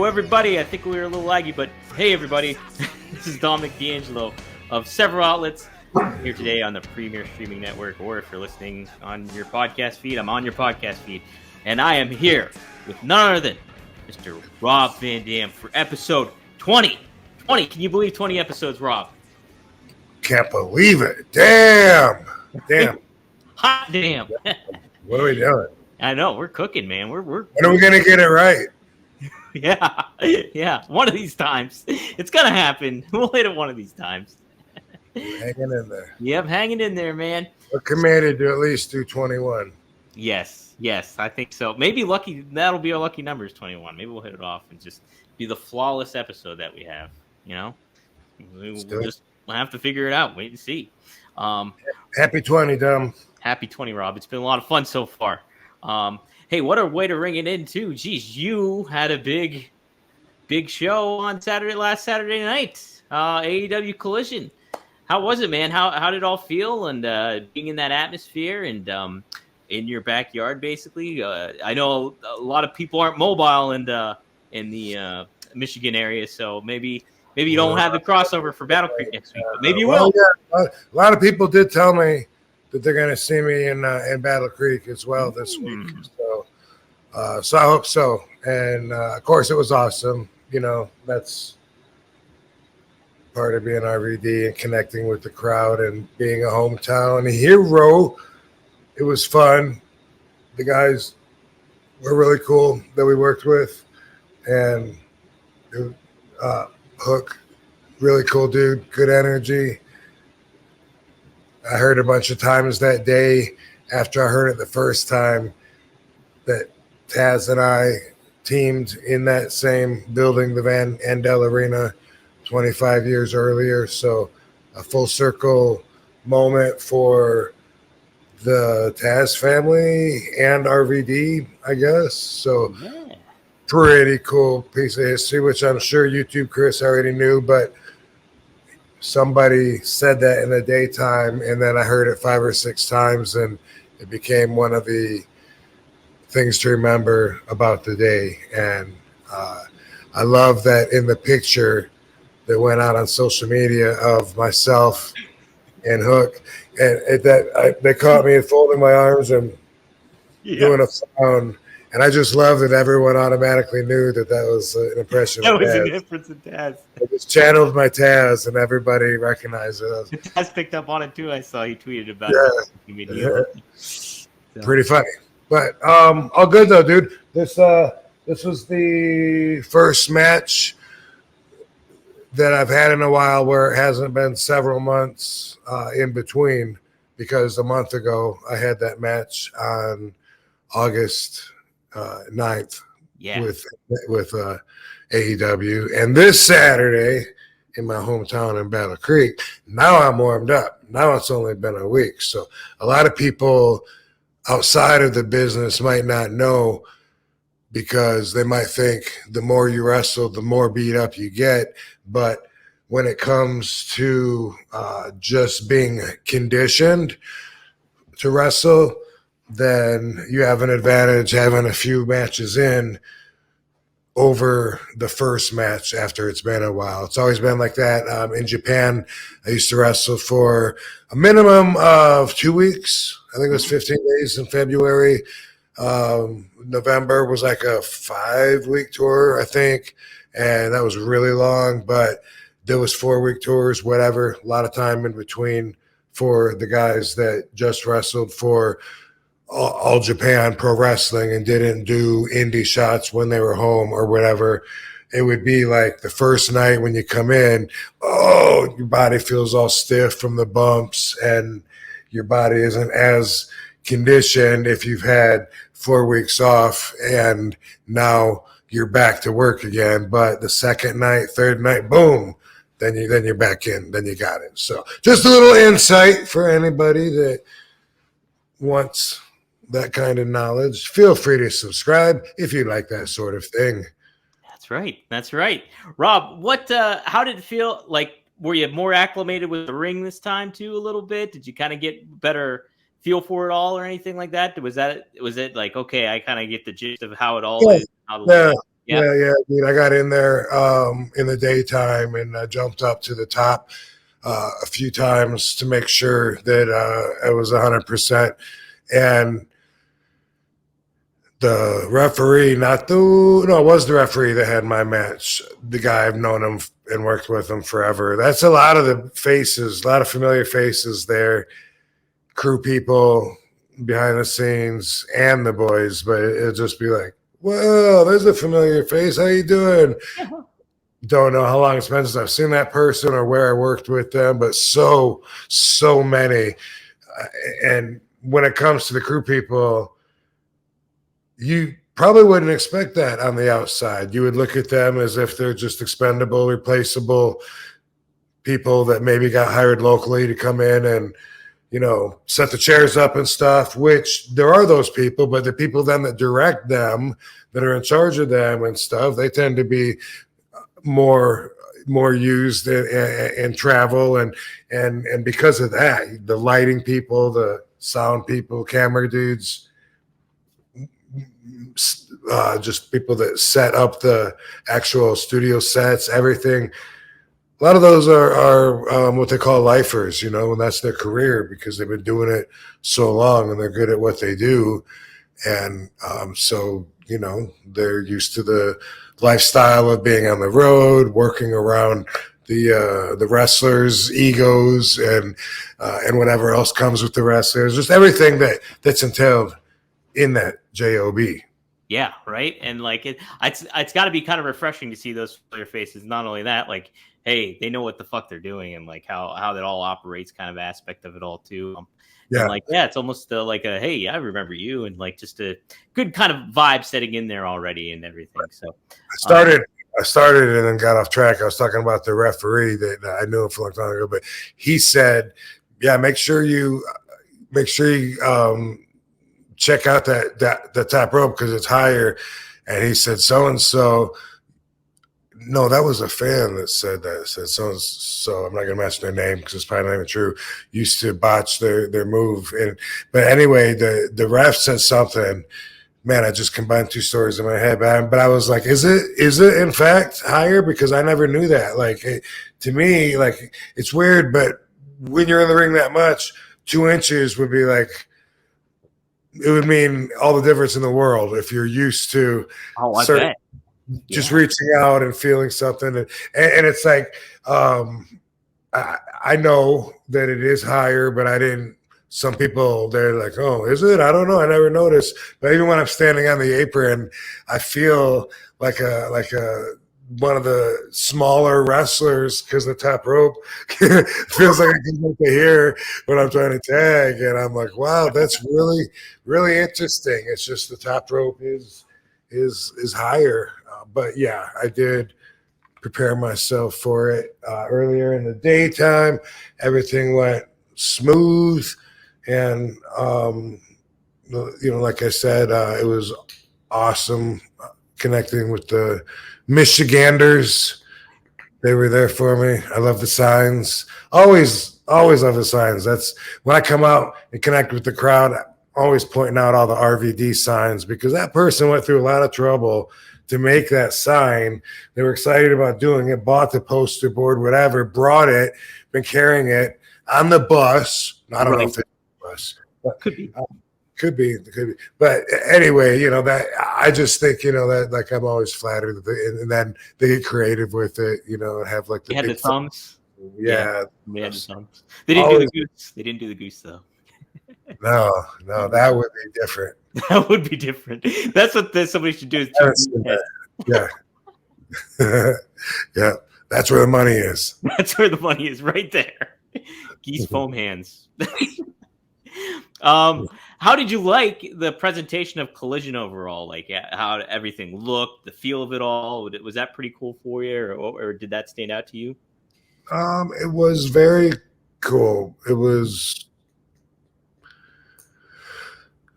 everybody. I think we were a little laggy, but hey, everybody. This is Dominic D'Angelo of several outlets here today on the Premier Streaming Network, or if you're listening on your podcast feed, I'm on your podcast feed. And I am here with none other than Mr. Rob Van Dam for episode 20. 20. Can you believe 20 episodes, Rob? Can't believe it. Damn. Hot damn. What are we doing? I know, we're cooking, man. We're When are we going to get it right? Yeah. One of these times. It's going to happen. We'll hit it one of these times. Hanging in there. Yep, hanging in there, man. We're committed to at least do 21. Yes, I think so. Maybe lucky, that'll be our lucky numbers, 21. Maybe we'll hit it off and just be the flawless episode that we have, you know? We'll have to figure it out. Wait and see. Happy 20, Dom. Happy 20, Rob. It's been a lot of fun so far. Hey, what a way to ring it in, too. Geez, you had a big show on last Saturday night. AEW Collision. How was it, man? How did it all feel? And being in that atmosphere and in your backyard, basically. I know a lot of people aren't mobile in the Michigan area, so maybe you don't have the crossover for Battle Creek next week, but maybe you will. Yeah. A lot of people did tell me that they're going to see me in Battle Creek as well this week. So I hope so. And of course, it was awesome. You know, that's part of being RVD and connecting with the crowd and being a hometown hero. It was fun. The guys were really cool that we worked with. And Hook, really cool dude, good energy. I heard a bunch of times that day after I heard it the first time that Taz and I teamed in that same building, the Van Andel Arena, 25 years earlier. So a full circle moment for the Taz family and RVD, I guess. So pretty cool piece of history, which I'm sure YouTube Chris already knew, but somebody said that in the daytime, and then I heard it 5 or 6 times, and it became one of the things to remember about the day. And I love that in the picture that went out on social media of myself and Hook, and they caught me folding my arms and doing a frown. And I just love that everyone automatically knew that was an impression of Taz. That was an inference of Taz. I just channeled my Taz, and everybody recognized it. Taz picked up on it, too. I saw he tweeted about it. So. Pretty funny. But all good, though, dude. This was the first match that I've had in a while where it hasn't been several months in between, because a month ago I had that match on August 9th with AEW, and this Saturday in my hometown in Battle Creek. Now I'm warmed up. Now it's only been a week, so a lot of people outside of the business might not know, because they might think the more you wrestle, the more beat up you get. But when it comes to just being conditioned to wrestle, then you have an advantage having a few matches in over the first match after it's been a while. It's always been like that. In Japan, I used to wrestle for a minimum of 2 weeks. I think it was 15 days in February. November was like a 5-week tour, I think, and that was really long, but there was 4-week tours, whatever, a lot of time in between for the guys that just wrestled for All Japan Pro Wrestling and didn't do indie shots when they were home or whatever. It would be like the first night when you come in, your body feels all stiff from the bumps, and your body isn't as conditioned if you've had 4 weeks off and now you're back to work again. But the second night, third night, boom, then you're back in, then you got it. So just a little insight for anybody that wants that kind of knowledge. Feel free to subscribe if you like that sort of thing. That's right. Rob, how did it feel? Like, were you more acclimated with the ring this time too, a little bit? Did you kind of get better feel for it all or anything like that? Was it like, okay, I kind of get the gist of how it all is? Yeah. Yeah. I mean, I got in there in the daytime and I jumped up to the top a few times to make sure that I was 100%. And the referee, it was the referee that had my match. The guy, I've known him and worked with him forever. That's a lot of the faces, a lot of familiar faces there, crew people behind the scenes and the boys. But it'll just be like, whoa, there's a familiar face. How you doing? Don't know how long it's been since I've seen that person or where I worked with them, but so many. And when it comes to the crew people, you probably wouldn't expect that on the outside. You would look at them as if they're just expendable, replaceable people that maybe got hired locally to come in and, set the chairs up and stuff, which there are those people, but the people then that direct them, that are in charge of them and stuff, they tend to be more used in travel. And because of that, the lighting people, the sound people, camera dudes, just people that set up the actual studio sets, everything. A lot of those are what they call lifers, and that's their career because they've been doing it so long and they're good at what they do. And so, they're used to the lifestyle of being on the road, working around the wrestlers' egos and whatever else comes with the wrestlers, just everything that's entailed in that job. Yeah, right. And like it's got to be kind of refreshing to see those familiar faces. Not only that, like, hey, they know what the fuck they're doing and like how that all operates, kind of aspect of it all too. Yeah, and like it's almost like a hey, I remember you, and like just a good kind of vibe setting in there already and everything. So I started and then got off track. I was talking about the referee that I knew him for a long time ago, but he said, "Yeah, make sure you check out the top rope because it's higher." And he said, "So and so." No, that was a fan that said that. It said so and so. I'm not gonna mention their name because it's probably not even true. Used to botch their move, but anyway, the ref said something. Man, I just combined two stories in my head, but I was like, is it in fact higher? Because I never knew that. Like to me, like it's weird, but when you're in the ring that much, 2 inches would be like, it would mean all the difference in the world if you're used to bet. Just reaching out and feeling something. And it's like, I know that it is higher, but I didn't. Some people, they're like, oh, is it? I don't know. I never noticed. But even when I'm standing on the apron, I feel like one of the smaller wrestlers because the top rope feels like I can get to hear when I'm trying to tag. And I'm like, wow, that's really, really interesting. It's just the top rope is higher. But yeah, I did prepare myself for it earlier in the daytime. Everything went smooth. And, like I said, it was awesome connecting with the Michiganders. They were there for me. I love the signs. Always love the signs. That's when I come out and connect with the crowd, I'm always pointing out all the RVD signs because that person went through a lot of trouble to make that sign. They were excited about doing it, bought the poster board, whatever, brought it, been carrying it on the bus. I don't know if it's bus, but could be. But anyway, that I just think, that like I'm always flattered and then they get creative with it, and have like the had the thumbs. Yeah. They had the thumbs. They didn't do the goose. They didn't do the goose though. No, that would be different. That would be different. That's what somebody should do. Yeah. Yeah. That's where the money is. That's where the money is, right there. Geese foam hands. How did you like the presentation of Collision overall? Like how everything looked, the feel of it all? Was that pretty cool for you, or did that stand out to you? It was very cool. It was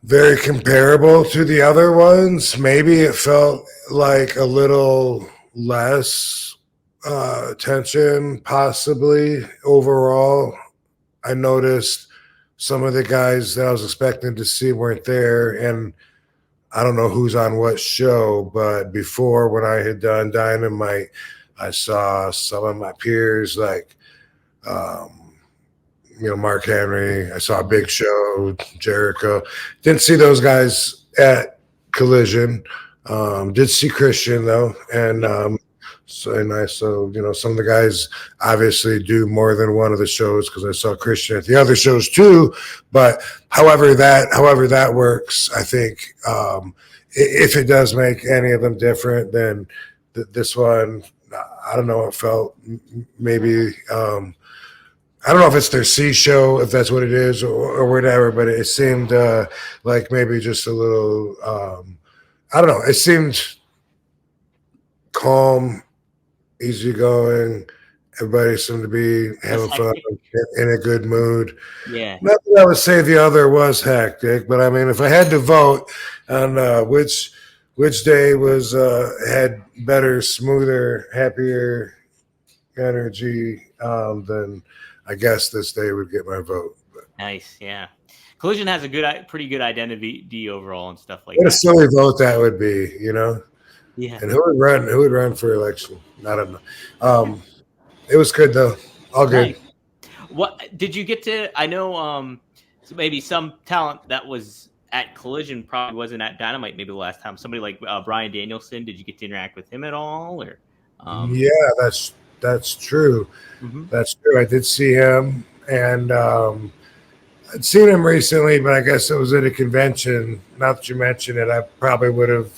very comparable to the other ones. Maybe it felt like a little less tension, possibly overall. I noticed some of the guys that I was expecting to see weren't there, and I don't know who's on what show, but before when I had done Dynamite, I saw some of my peers like, um, Mark Henry. I saw Big Show, Jericho. Didn't see those guys at Collision. Did see Christian though, and so some of the guys obviously do more than one of the shows because I saw Christian at the other shows too. But however that works, I think if it does make any of them different, then this one, I don't know. It felt maybe. I don't know if it's their C show, if that's what it is, or whatever, but it seemed like maybe just a little, I don't know. It seemed calm, easygoing. Everybody seemed to be having fun, in a good mood. Yeah. Not that I would say the other was hectic, but I mean, if I had to vote on which day was had better, smoother, happier energy, then I guess this day would get my vote. But. Nice, yeah. Collision has a pretty good identity overall and stuff like What that. a silly vote that would be, Yeah. And who would run for election? I don't know. It was good though. All good. Nice. What did you get to? I know so maybe some talent that was at Collision probably wasn't at Dynamite maybe the last time. Somebody like Brian Danielson, did you get to interact with him at all? Or Yeah, that's true. Mm-hmm. That's true. I did see him, and I'd seen him recently, but I guess it was at a convention. Not that you mentioned it, I probably would have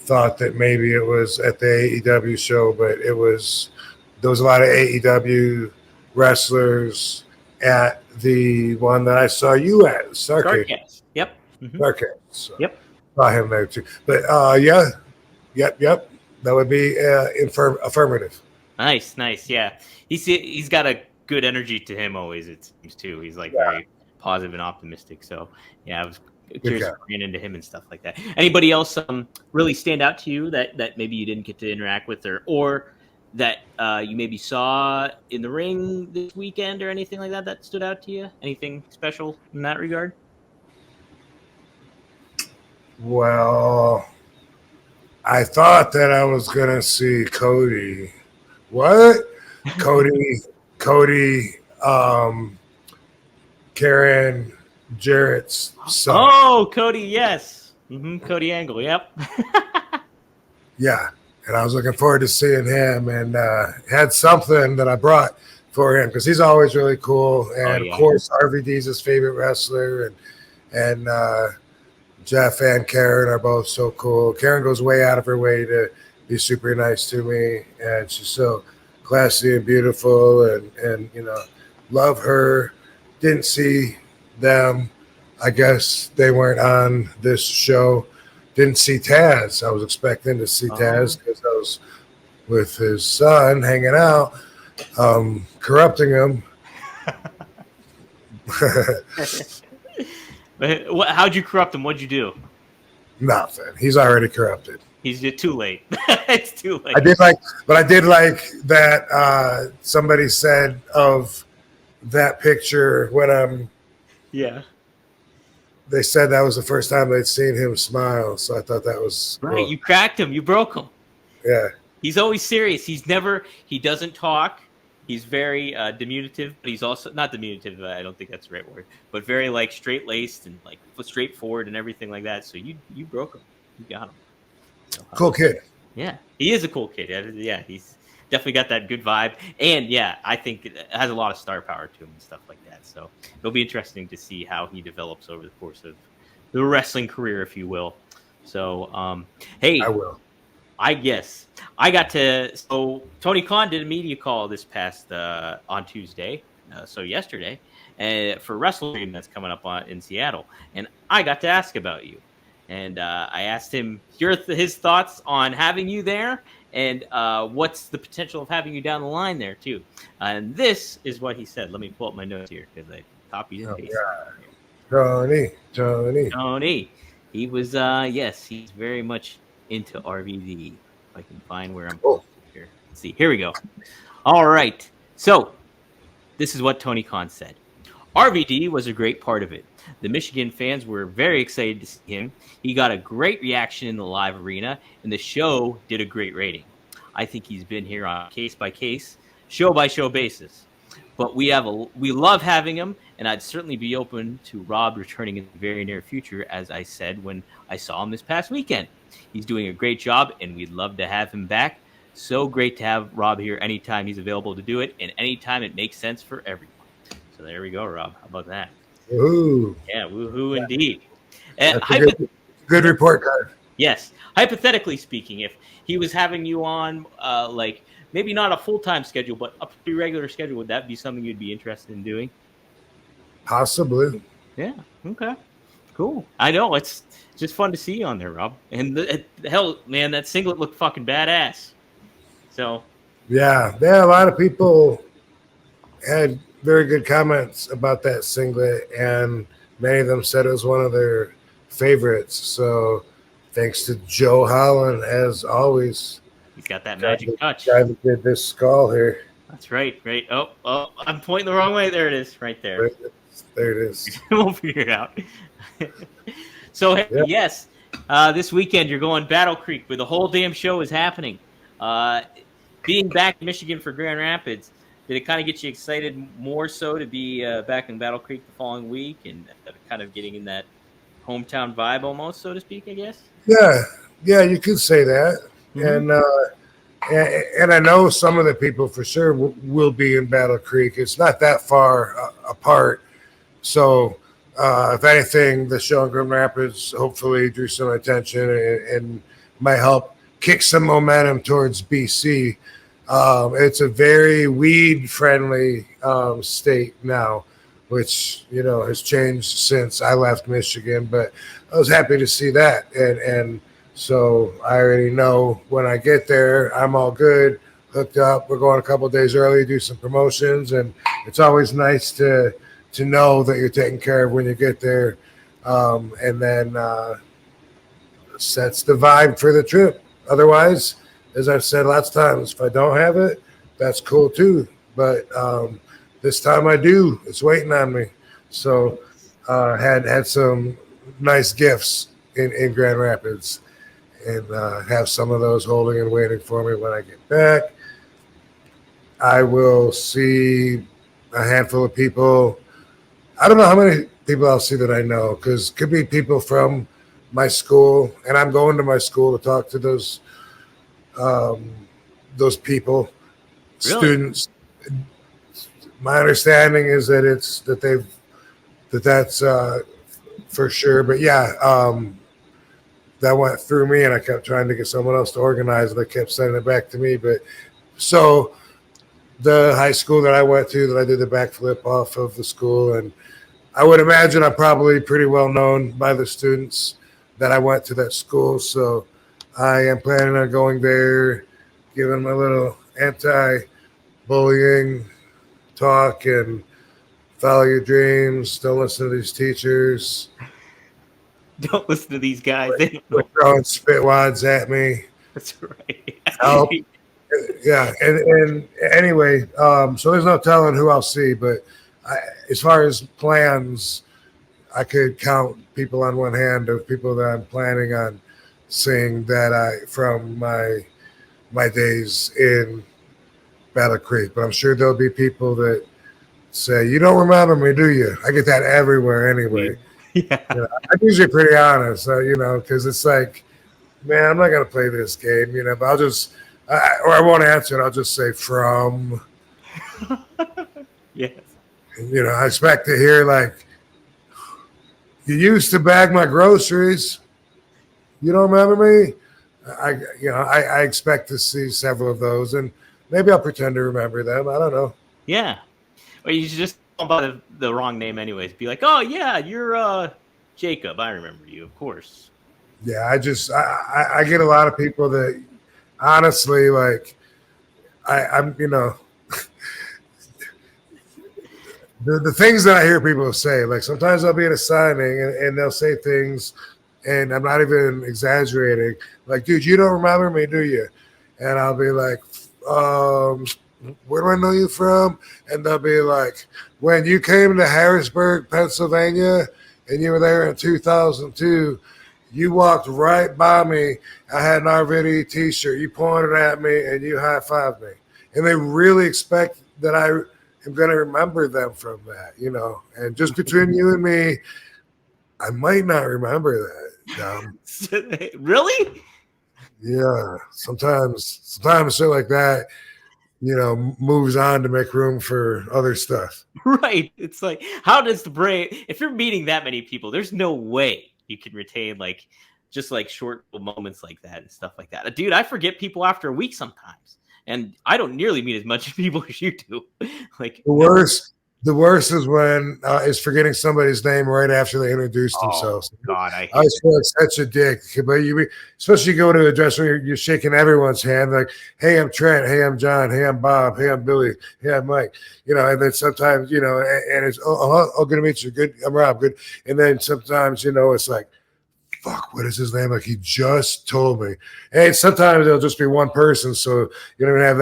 thought that maybe it was at the AEW show, but there was a lot of AEW wrestlers at the one that I saw you at, Starcade. Yep. Mm-hmm. Starcade. So yep. Saw him there too. But yep. That would be affirmative. Nice, yeah. He's got a good energy to him always. It seems too. He's like very positive and optimistic. So yeah, I was curious to ran into him and stuff like that. Anybody else really stand out to you that maybe you didn't get to interact with or that you maybe saw in the ring this weekend or anything like that stood out to you? Anything special in that regard? Well, I thought that I was gonna see Cody. What? Cody, Karen Jarrett's son. Oh, Cody, yes. Mm-hmm. Cody Angle, yep. Yeah, and I was looking forward to seeing him, and had something that I brought for him because he's always really cool. And of course, RVD is his favorite wrestler, and Jeff and Karen are both so cool. Karen goes way out of her way to be super nice to me, and she's so classy and beautiful, and love her. Didn't see them. I guess they weren't on this show. Didn't see Taz. I was expecting to see Taz because I was with his son hanging out, corrupting him. How'd you corrupt him? What'd you do? Nothing. He's already corrupted. He's too late. It's too late. I did like that somebody said of that picture when they said that was the first time they'd seen him smile. So I thought that was right. Cool. You cracked him. You broke him. Yeah. He's always serious. He doesn't talk. He's very diminutive, but he's also not diminutive. I don't think that's the right word, but very like straight laced and like straightforward and everything like that. So you broke him. You got him. So, cool kid. Yeah, he is a cool kid. Yeah, he's definitely got that good vibe, and yeah, I think it has a lot of star power to him and stuff like that. So it'll be interesting to see how he develops over the course of the wrestling career, if you will. So, hey, I will. I guess I got to. So Tony Khan did a media call this past on Tuesday, so yesterday, for WrestleMania that's coming up in Seattle, and I got to ask about you, and I asked him his thoughts on having you there, and what's the potential of having you down the line there too. And this is what he said. Let me pull up my notes here because I copied and pasted. Tony. He was yes, he's very much into RVD. If I can find where I'm here. Let's see. Here we go. All right. So this is what Tony Khan said. RVD was a great part of it. The Michigan fans were very excited to see him. He got a great reaction in the live arena, and the show did a great rating. I think he's been here on a case-by-case, show-by-show basis. But we love having him, and I'd certainly be open to Rob returning in the very near future, as I said when I saw him this past weekend. He's doing a great job, and we'd love to have him back. So great to have Rob here anytime he's available to do it, and anytime it makes sense for everyone. So there we go, Rob. How about that? Woohoo! Yeah, woohoo indeed. That's a good report card. Yes. Hypothetically speaking, if he was having you on, like maybe not a full-time schedule, but a pretty regular schedule, would that be something you'd be interested in doing? Possibly. Yeah. Okay. Cool. I know it's just fun to see you on there, Rob. And hell, man, that singlet looked fucking badass. So. Yeah, a lot of people had very good comments about that singlet, and many of them said it was one of their favorites. So thanks to Joe Holland, as always. He's got that magic touch. Guy that did this skull here. That's right. Right. Oh, I'm pointing the wrong way. There it is. Right there. There it is. We'll figure it out. So, hey, yep. Yes, this weekend you're going Battle Creek, where the whole damn show is happening. Being back in Michigan for Grand Rapids, did it kind of get you excited more so to be back in Battle Creek the following week and kind of getting in that hometown vibe almost, so to speak, I guess? Yeah, you could say that. Mm-hmm. And I know some of the people for sure will be in Battle Creek. It's not that far apart. So if anything, the show in Grand Rapids hopefully drew some attention and might help kick some momentum towards BC. It's a very weed-friendly state now, which, has changed since I left Michigan. But I was happy to see that. And so I already know when I get there, I'm all good, hooked up. We're going a couple of days early, do some promotions. And it's always nice to know that you're taken care of when you get there. And then sets the vibe for the trip. Otherwise, as I've said lots of times, if I don't have it, that's cool too. But this time I do. It's waiting on me. So had some nice gifts in Grand Rapids, and have some of those holding and waiting for me when I get back. I will see a handful of people. I don't know how many people I'll see that I know, because it could be people from my school, and I'm going to my school to talk to those people, really? Students. My understanding is that that's for sure. But yeah, that went through me, and I kept trying to get someone else to organize, and they kept sending it back to me. But so the high school that I went to, that I did the backflip off of the school, and I would imagine I'm probably pretty well known by the students that I went to that school. So I am planning on going there, giving them a little anti-bullying talk and follow your dreams. Don't listen to these teachers. Don't listen to these guys. They're throwing spit wads at me. That's right. Yeah. And anyway, so there's no telling who I'll see, but as far as plans, I could count people on one hand of people that I'm planning on seeing that from my days in Battle Creek. But I'm sure there'll be people that say, "You don't remember me, do you?" I get that everywhere anyway. Yeah. I'm usually pretty honest, because it's like, man, I'm not going to play this game, but I'll just, or I won't answer it. I'll just say from. Yes. I expect to hear like, "You used to bag my groceries. You don't remember me?" I expect to see several of those, and maybe I'll pretend to remember them. I don't know. Yeah. Well, you should just call by the wrong name anyways. Be like, "Oh yeah, you're Jacob. I remember you, of course." Yeah, I get a lot of people that honestly, like, I'm the things that I hear people say, like sometimes I'll be at a signing and they'll say things, and I'm not even exaggerating. Like, "Dude, you don't remember me, do you?" And I'll be like, where do I know you from? And they'll be like, when you came to Harrisburg, Pennsylvania, and you were there in 2002, you walked right by me. I had an RVD t-shirt. You pointed at me and you high-fived me. And they really expect that I am going to remember them from that, you know. And just between you and me, I might not remember that. Really? Yeah. Sometimes shit like that, you know, moves on to make room for other stuff. Right. It's like, how does the brain, if you're meeting that many people, there's no way you can retain like just like short moments like that and stuff like that. Dude, I forget people after a week sometimes. And I don't nearly meet as much people as you do. Like the worst is when is forgetting somebody's name right after they introduced themselves. God, I feel like such a dick. But especially you go to a dress where you're shaking everyone's hand, like, "Hey, I'm Trent. Hey, I'm John. Hey, I'm Bob. Hey, I'm Billy. Hey, I'm Mike." You know, and then sometimes you know, and it's good to meet you. Good, I'm Rob. Good, and then sometimes you know, it's like, fuck, what is his name? Like he just told me. And sometimes it'll just be one person, so you don't even have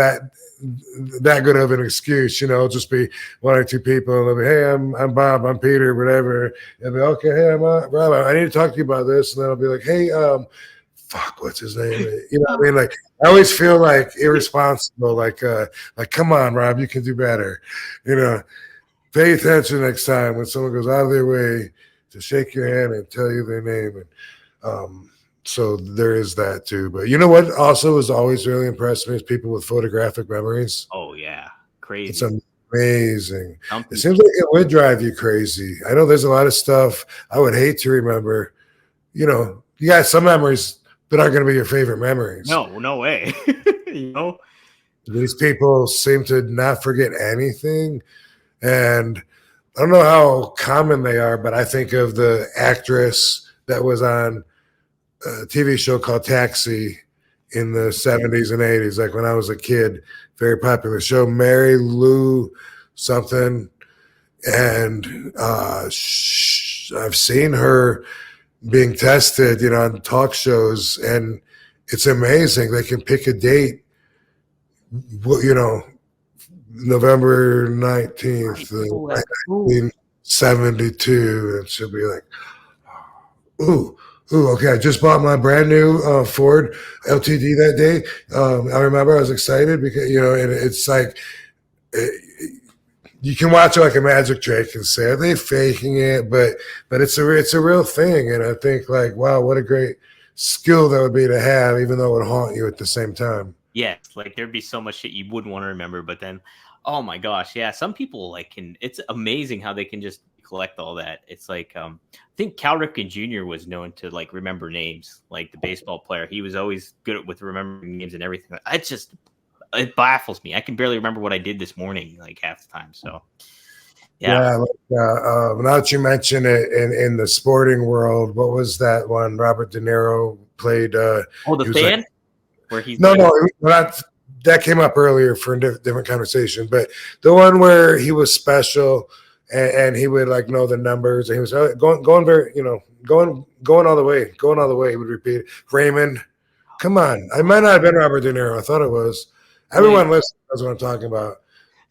that good of an excuse, you know. It'll just be one or two people, and they'll be, "Hey, I'm Bob, I'm Peter, whatever." And they'll be, "Okay, hey, I'm Rob. I need to talk to you about this." And then I'll be like, "Hey, fuck, what's his name?" You know what I mean? Like I always feel like irresponsible, like come on, Rob, you can do better. You know, pay attention next time when someone goes out of their way to shake your hand and tell you their name. And so there is that too. But you know what also has always really impressed me is people with photographic memories. Oh yeah, crazy. It's amazing. It seems like it would drive you crazy. I know there's a lot of stuff I would hate to remember. You know, you got some memories that aren't going to be your favorite memories. No way. You know, these people seem to not forget anything. And I don't know how common they are, but I think of the actress that was on a TV show called Taxi in the 70s and 80s, like when I was a kid. Very popular show, Mary Lou something. And I've seen her being tested, you know, on talk shows, and it's amazing. They can pick a date, you know, November 19th, 1972, and she'll be like, ooh, okay, I just bought my brand new Ford LTD that day. I remember I was excited because, you know, and it's like, you can watch it like a magic trick and say, are they faking it? But it's a real thing. And I think like, wow, what a great skill that would be to have, even though it would haunt you at the same time. Yes, like there'd be so much shit you wouldn't want to remember, but then, oh my gosh, yeah, some people like it's amazing how they can just collect all that. It's like, I think Cal Ripken Jr. was known to like remember names, like the baseball player. He was always good with remembering names and everything. It baffles me. I can barely remember what I did this morning, like half the time. So, yeah. Now that you mention it in the sporting world, what was that one? Robert De Niro played. The Fan. Like, where he's that came up earlier for a different conversation, but the one where he was special and he would like know the numbers and he was going very, you know, going all the way, he would repeat, Raymond, come on. I might not have been Robert De Niro. I thought it was. Everyone listening knows what I'm talking about.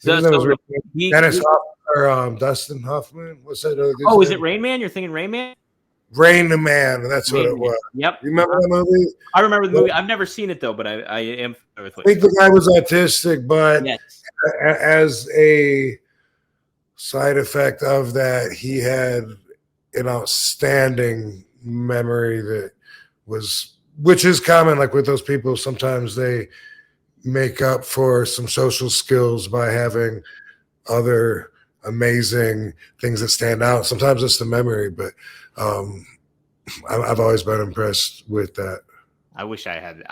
Dennis Hoffman or Dustin Hoffman. What's that other dude's name? Is it Rain Man? You're thinking Rain Man? Rain Man, that's what it was. Yep. You remember that movie? I remember the movie. I've never seen it though, but I am familiar with it. I think the guy was autistic, but as a side effect of that, he had an outstanding memory which is common, like with those people, sometimes they make up for some social skills by having other amazing things that stand out. Sometimes it's the memory, but I've always been impressed with that. I wish I had it.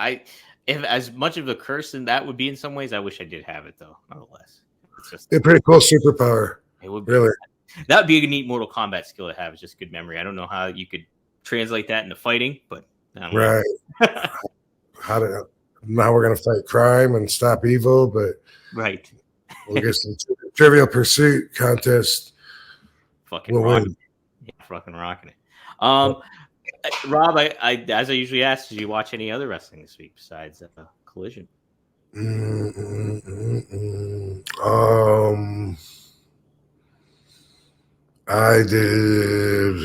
If as much of a curse in that would be in some ways, I wish I did have it though. Nonetheless, it's just a pretty cool superpower. It would be, really. That would be a neat Mortal Kombat skill to have. It's just good memory. I don't know how you could translate that into fighting, but I don't know. Now we're gonna fight crime and stop evil, but we'll get some Trivial Pursuit contest. Fucking rocking it. Rob, I as I usually ask, did you watch any other wrestling this week besides Collision? I did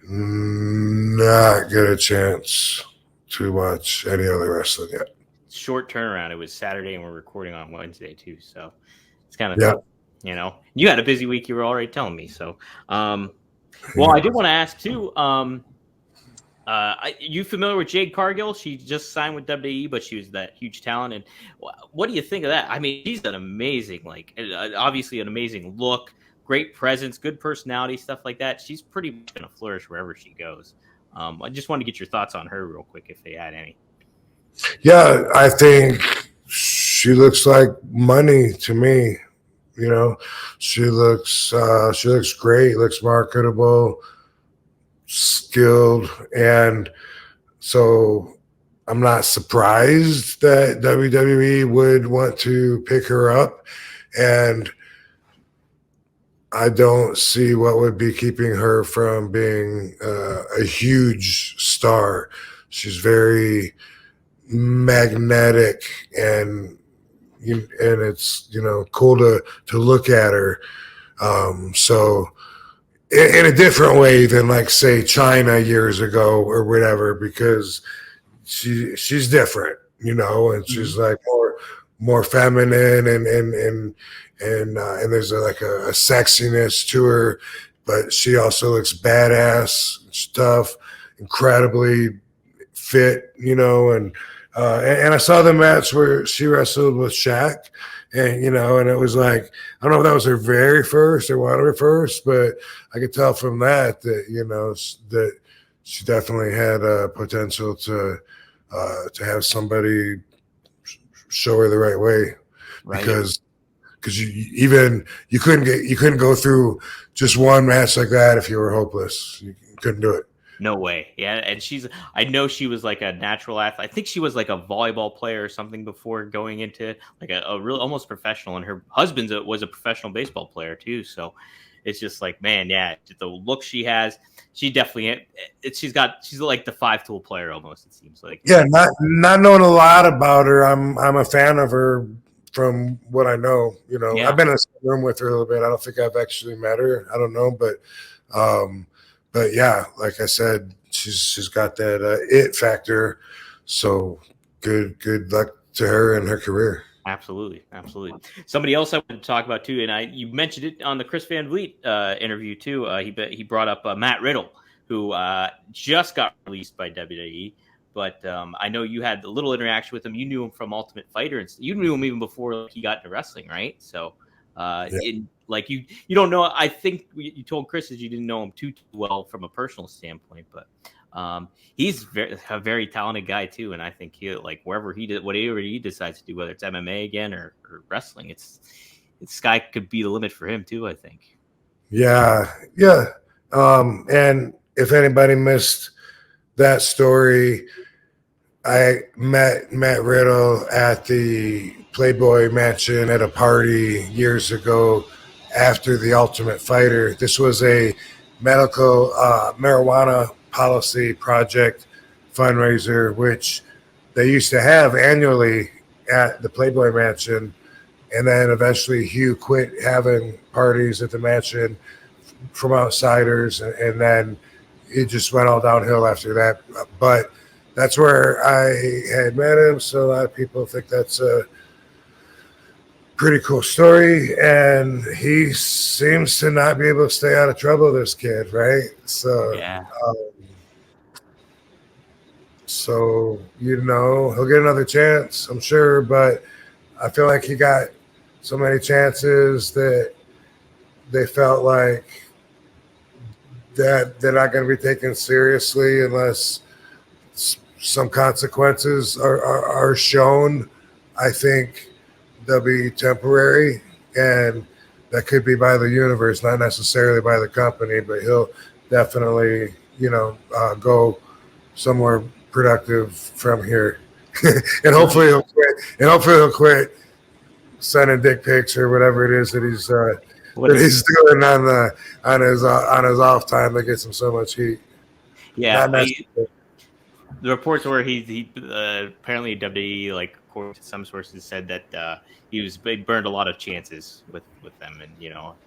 not get a chance to watch any other wrestling yet. Short turnaround. It was Saturday, and we're recording on Wednesday too, so it's kind of Yeah. tough. You know, you had a busy week. You were already telling me. So, well, I did want to ask too. You familiar with Jade Cargill? She just signed with WWE, but she was that huge talent. And what do you think of that? I mean, she's an amazing, obviously an amazing look, great presence, good personality, stuff like that. She's pretty much going to flourish wherever she goes. I just wanted to get your thoughts on her real quick, if they had any. Yeah, I think she looks like money to me. You know, she looks great, looks marketable, skilled, and so I'm not surprised that WWE would want to pick her up, and I don't see what would be keeping her from being a huge star. She's very magnetic, and it's cool to look at her. So in a different way than like say China years ago or whatever, because she's different, and she's like more feminine and there's like a sexiness to her, but she also looks badass, tough, incredibly fit, and I saw the match where she wrestled with Shaq, and and it was like, I don't know if that was her very first or one of her first, but I could tell from that that she definitely had potential to have somebody show her the right way, Right. because you couldn't go through just one match like that if you were hopeless. You couldn't do it. No way. Yeah, and I know she was like a natural athlete. I think she was like a volleyball player or something before going into like a real almost professional, and her husband was a professional baseball player too. So it's just like, man, yeah, the look she has, she definitely she's like the 5-tool player almost, it seems like. Yeah, not knowing a lot about her, I'm a fan of her from what I know. Yeah. I've been in a room with her a little bit. I don't think I've actually met her. I don't know, but yeah, like I said, she's got that it factor. So good luck to her in her career. Absolutely. Somebody else I wanted to talk about too, and you mentioned it on the Chris Van Vliet interview too. He brought up Matt Riddle, who just got released by WWE. But I know you had a little interaction with him. You knew him from Ultimate Fighter, and you knew him even before he got into wrestling, right? So, you don't know. I think you told Chris that you didn't know him too well from a personal standpoint, but he's a very talented guy too. And I think whatever he decides to do, whether it's MMA again or wrestling, sky could be the limit for him too, I think. Yeah. And if anybody missed that story, I met Matt Riddle at the Playboy Mansion at a party years ago after the Ultimate Fighter. This was a medical marijuana policy project fundraiser, which they used to have annually at the Playboy Mansion. And then eventually Hugh quit having parties at the mansion from outsiders. And then it just went all downhill after that. But that's where I had met him. So a lot of people think that's a pretty cool story. And he seems to not be able to stay out of trouble, this kid, right? So, yeah. So, he'll get another chance, I'm sure. But I feel like he got so many chances that they felt like that they're not going to be taken seriously unless some consequences are shown. I think they'll be temporary, and that could be by the universe, not necessarily by the company, but he'll definitely, go somewhere productive from here. And hopefully he'll quit. And hopefully he'll quit sending dick pics or whatever it is that he's doing on his off time that gets him so much heat. Yeah, the reports were he apparently WWE according to some sources, said that he burned a lot of chances with them, and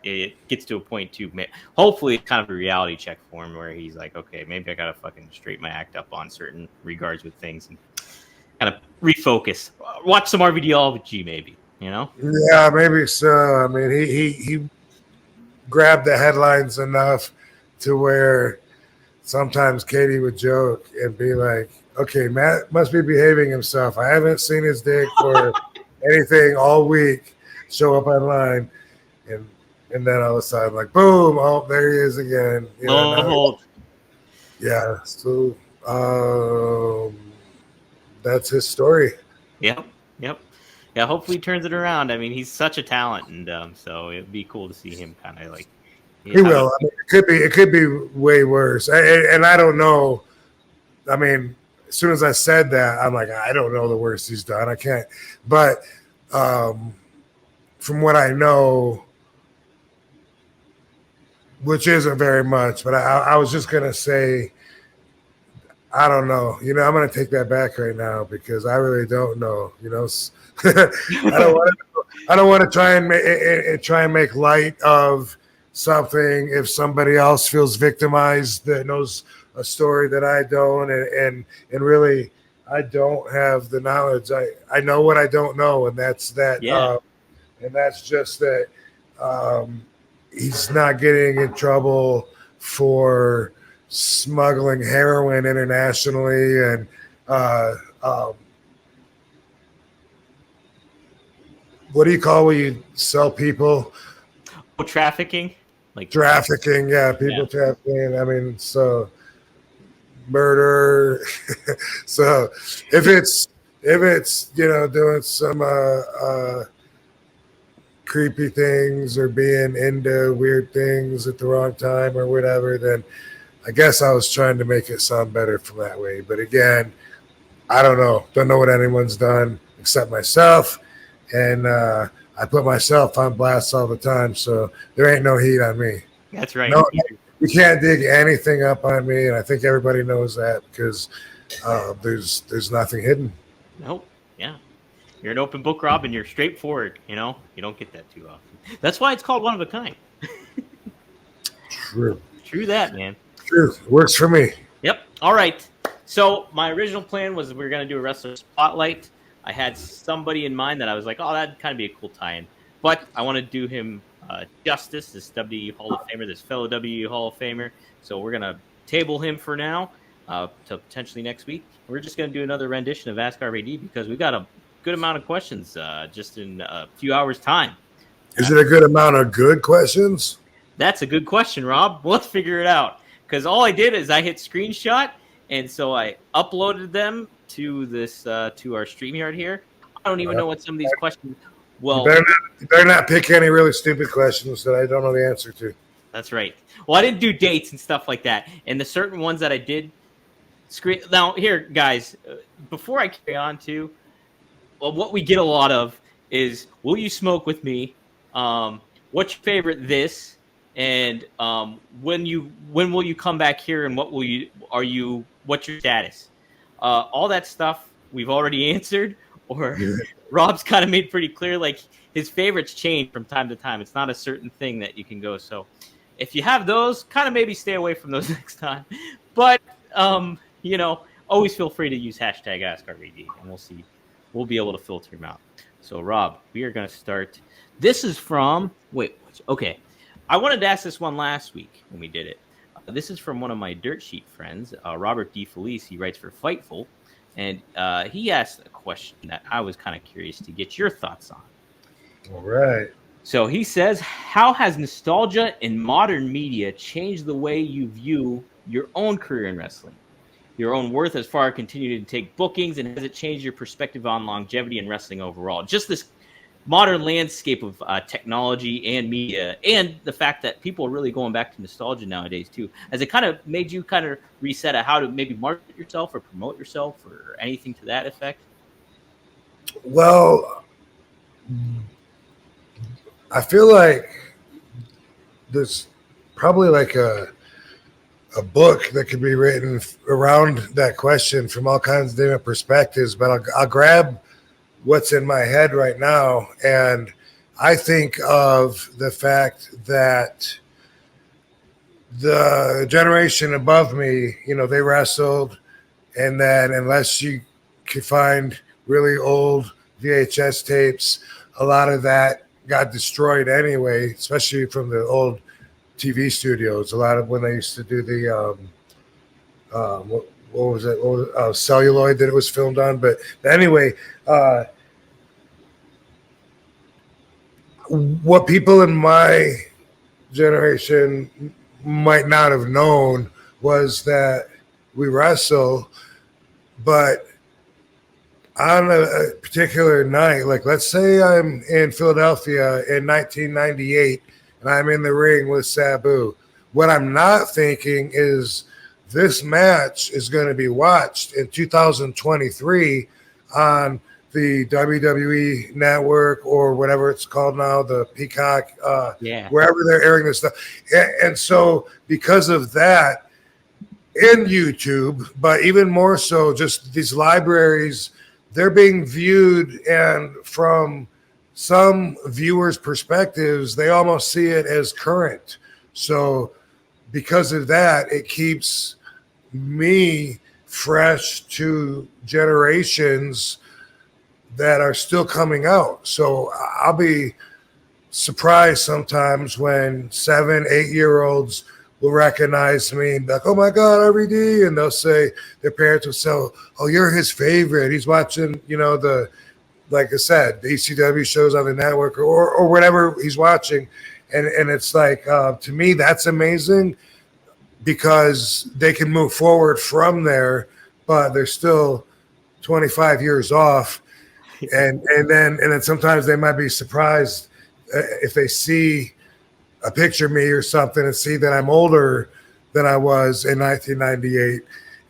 it gets to a point too. Hopefully, it's kind of a reality check for him where he's like, okay, maybe I gotta fucking straighten my act up on certain regards with things and kind of refocus. Watch some RVD maybe. Yeah, maybe so. I mean, he grabbed the headlines enough to where sometimes Katie would joke and be like, okay, Matt must be behaving himself. I haven't seen his dick for anything all week show up online. And then all of a sudden, like, boom, oh, there he is again. Yeah, so that's his story. Yep. Yeah, hopefully he turns it around. I mean, he's such a talent, and so it'd be cool to see him kind of like. He will. I mean, it could be way worse, and I don't know. I mean, as soon as I said that, I'm like, I don't know the worst he's done. I can't. But from what I know, which isn't very much, but I was just gonna say, I don't know. I'm gonna take that back right now because I really don't know. I don't want to try and make light of something if somebody else feels victimized that knows a story that I don't, and really I don't have the knowledge. I know what I don't know, and that's that. Yeah. And that's just that he's not getting in trouble for smuggling heroin internationally and what do you call when you sell people? Trafficking, like trafficking. Yeah, people trafficking. I mean, so murder. So if it's doing some creepy things or being into weird things at the wrong time or whatever, then I guess I was trying to make it sound better from that way. But again, I don't know. Don't know what anyone's done except myself. And I put myself on blast all the time, so there ain't no heat on me. That's right. No, you can't dig anything up on me, and I think everybody knows that because there's nothing hidden. Nope. Yeah. You're an open book, Rob, and you're straightforward. You don't get that too often. That's why it's called one of a kind. True that, man. True. Works for me. Yep. All right. So my original plan was we were going to do a wrestler spotlight. I had somebody in mind that I was like, oh, that'd kind of be a cool tie-in. But I want to do him justice, this WWE Hall of Famer, this fellow WWE Hall of Famer. So we're going to table him for now to potentially next week. We're just going to do another rendition of Ask RVD because we got a good amount of questions just in a few hours' time. Is it a good amount of good questions? That's a good question, Rob. Let's figure it out. Because all I did is I hit screenshot, and so I uploaded them to this to our StreamYard here. I don't even know what some of these questions. Well, you better not pick any really stupid questions that I don't know the answer to. That's right. Well, I didn't do dates and stuff like that, and the certain ones that I did screen. Now, here, guys, before I carry on to, well, what we get a lot of is, will you smoke with me? What's your favorite this? And when will you come back here? And what's your status? All that stuff we've already answered, or Rob's kind of made pretty clear, like his favorites change from time to time. It's not a certain thing that you can go. So if you have those, kind of maybe stay away from those next time. But, always feel free to use hashtag AskRVD, and we'll be able to filter them out. So, Rob, we are going to start. This is from, okay. I wanted to ask this one last week when we did it. This is from one of my dirt sheet friends, Robert D. Felice. He writes for Fightful, and he asked a question that I was kind of curious to get your thoughts on. All right. So he says, how has nostalgia in modern media changed the way you view your own career in wrestling? Your own worth as far as continuing to take bookings, and has it changed your perspective on longevity in wrestling overall? Just this modern landscape of technology and media, and the fact that people are really going back to nostalgia nowadays too. Has it kind of made you kind of reset how to maybe market yourself or promote yourself or anything to that effect? Well, I feel like there's probably like a book that could be written around that question from all kinds of different perspectives, but I'll grab what's in my head right now. And I think of the fact that the generation above me, they wrestled, and then unless you could find really old VHS tapes, a lot of that got destroyed anyway, especially from the old TV studios. A lot of when they used to do the what was it? Celluloid that it was filmed on. But anyway, what people in my generation might not have known was that we wrestle, but on a particular night, like let's say I'm in Philadelphia in 1998 and I'm in the ring with Sabu. What I'm not thinking is this match is going to be watched in 2023 on the WWE network or whatever it's called now, the Peacock, wherever they're airing this stuff. And so because of that, in YouTube, but even more so, just these libraries, they're being viewed, and from some viewers' perspectives, they almost see it as current. So because of that, it keeps me fresh to generations that are still coming out. So I'll be surprised sometimes when 7, 8-year-olds will recognize me and be like, oh my God, RVD. And they'll say, their parents will say, oh, you're his favorite. He's watching, like I said, the ECW shows on the network or whatever he's watching. And it's like, to me, that's amazing because they can move forward from there, but they're still 25 years off. And then sometimes they might be surprised if they see a picture of me or something and see that I'm older than I was in 1998.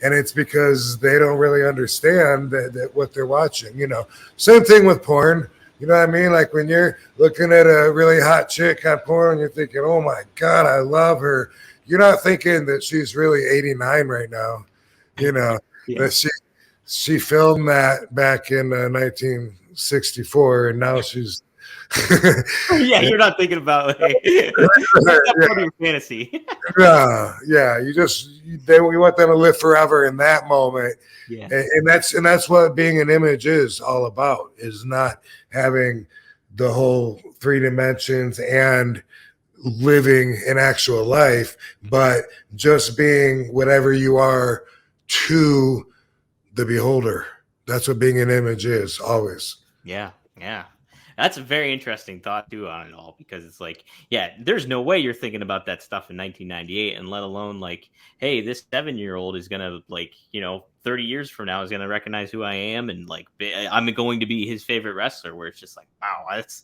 And it's because they don't really understand that what they're watching, Same thing with porn. You know what I mean? Like when you're looking at a really hot chick on porn, you're thinking, oh my God, I love her. You're not thinking that she's really 89 right now, that she filmed that back in 1964 and now she's you're not thinking about that's part of your fantasy. We want them to live forever in that moment. Yeah. And that's what being an image is all about, is not having the whole 3 dimensions and living in actual life, but just being whatever you are to the beholder. That's what being an image is always. Yeah. That's a very interesting thought too on it all, because it's like, there's no way you're thinking about that stuff in 1998, and let alone like, hey, this 7-year-old is gonna 30 years from now is gonna recognize who I am, and like I'm going to be his favorite wrestler. Where it's just like, wow, that's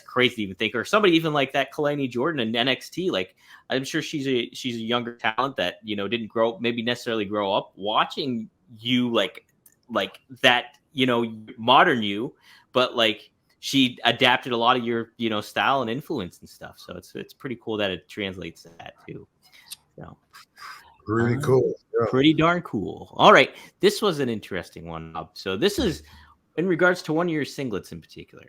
crazy to even think. Or somebody even like that Kalani Jordan in NXT, like I'm sure she's a younger talent that didn't maybe necessarily grow up watching you like that, modern you, but like she adapted a lot of your, style and influence and stuff. So it's pretty cool that it translates to that too. So really cool. Yeah. Pretty darn cool. All right. This was an interesting one, Rob. So this is in regards to one of your singlets in particular.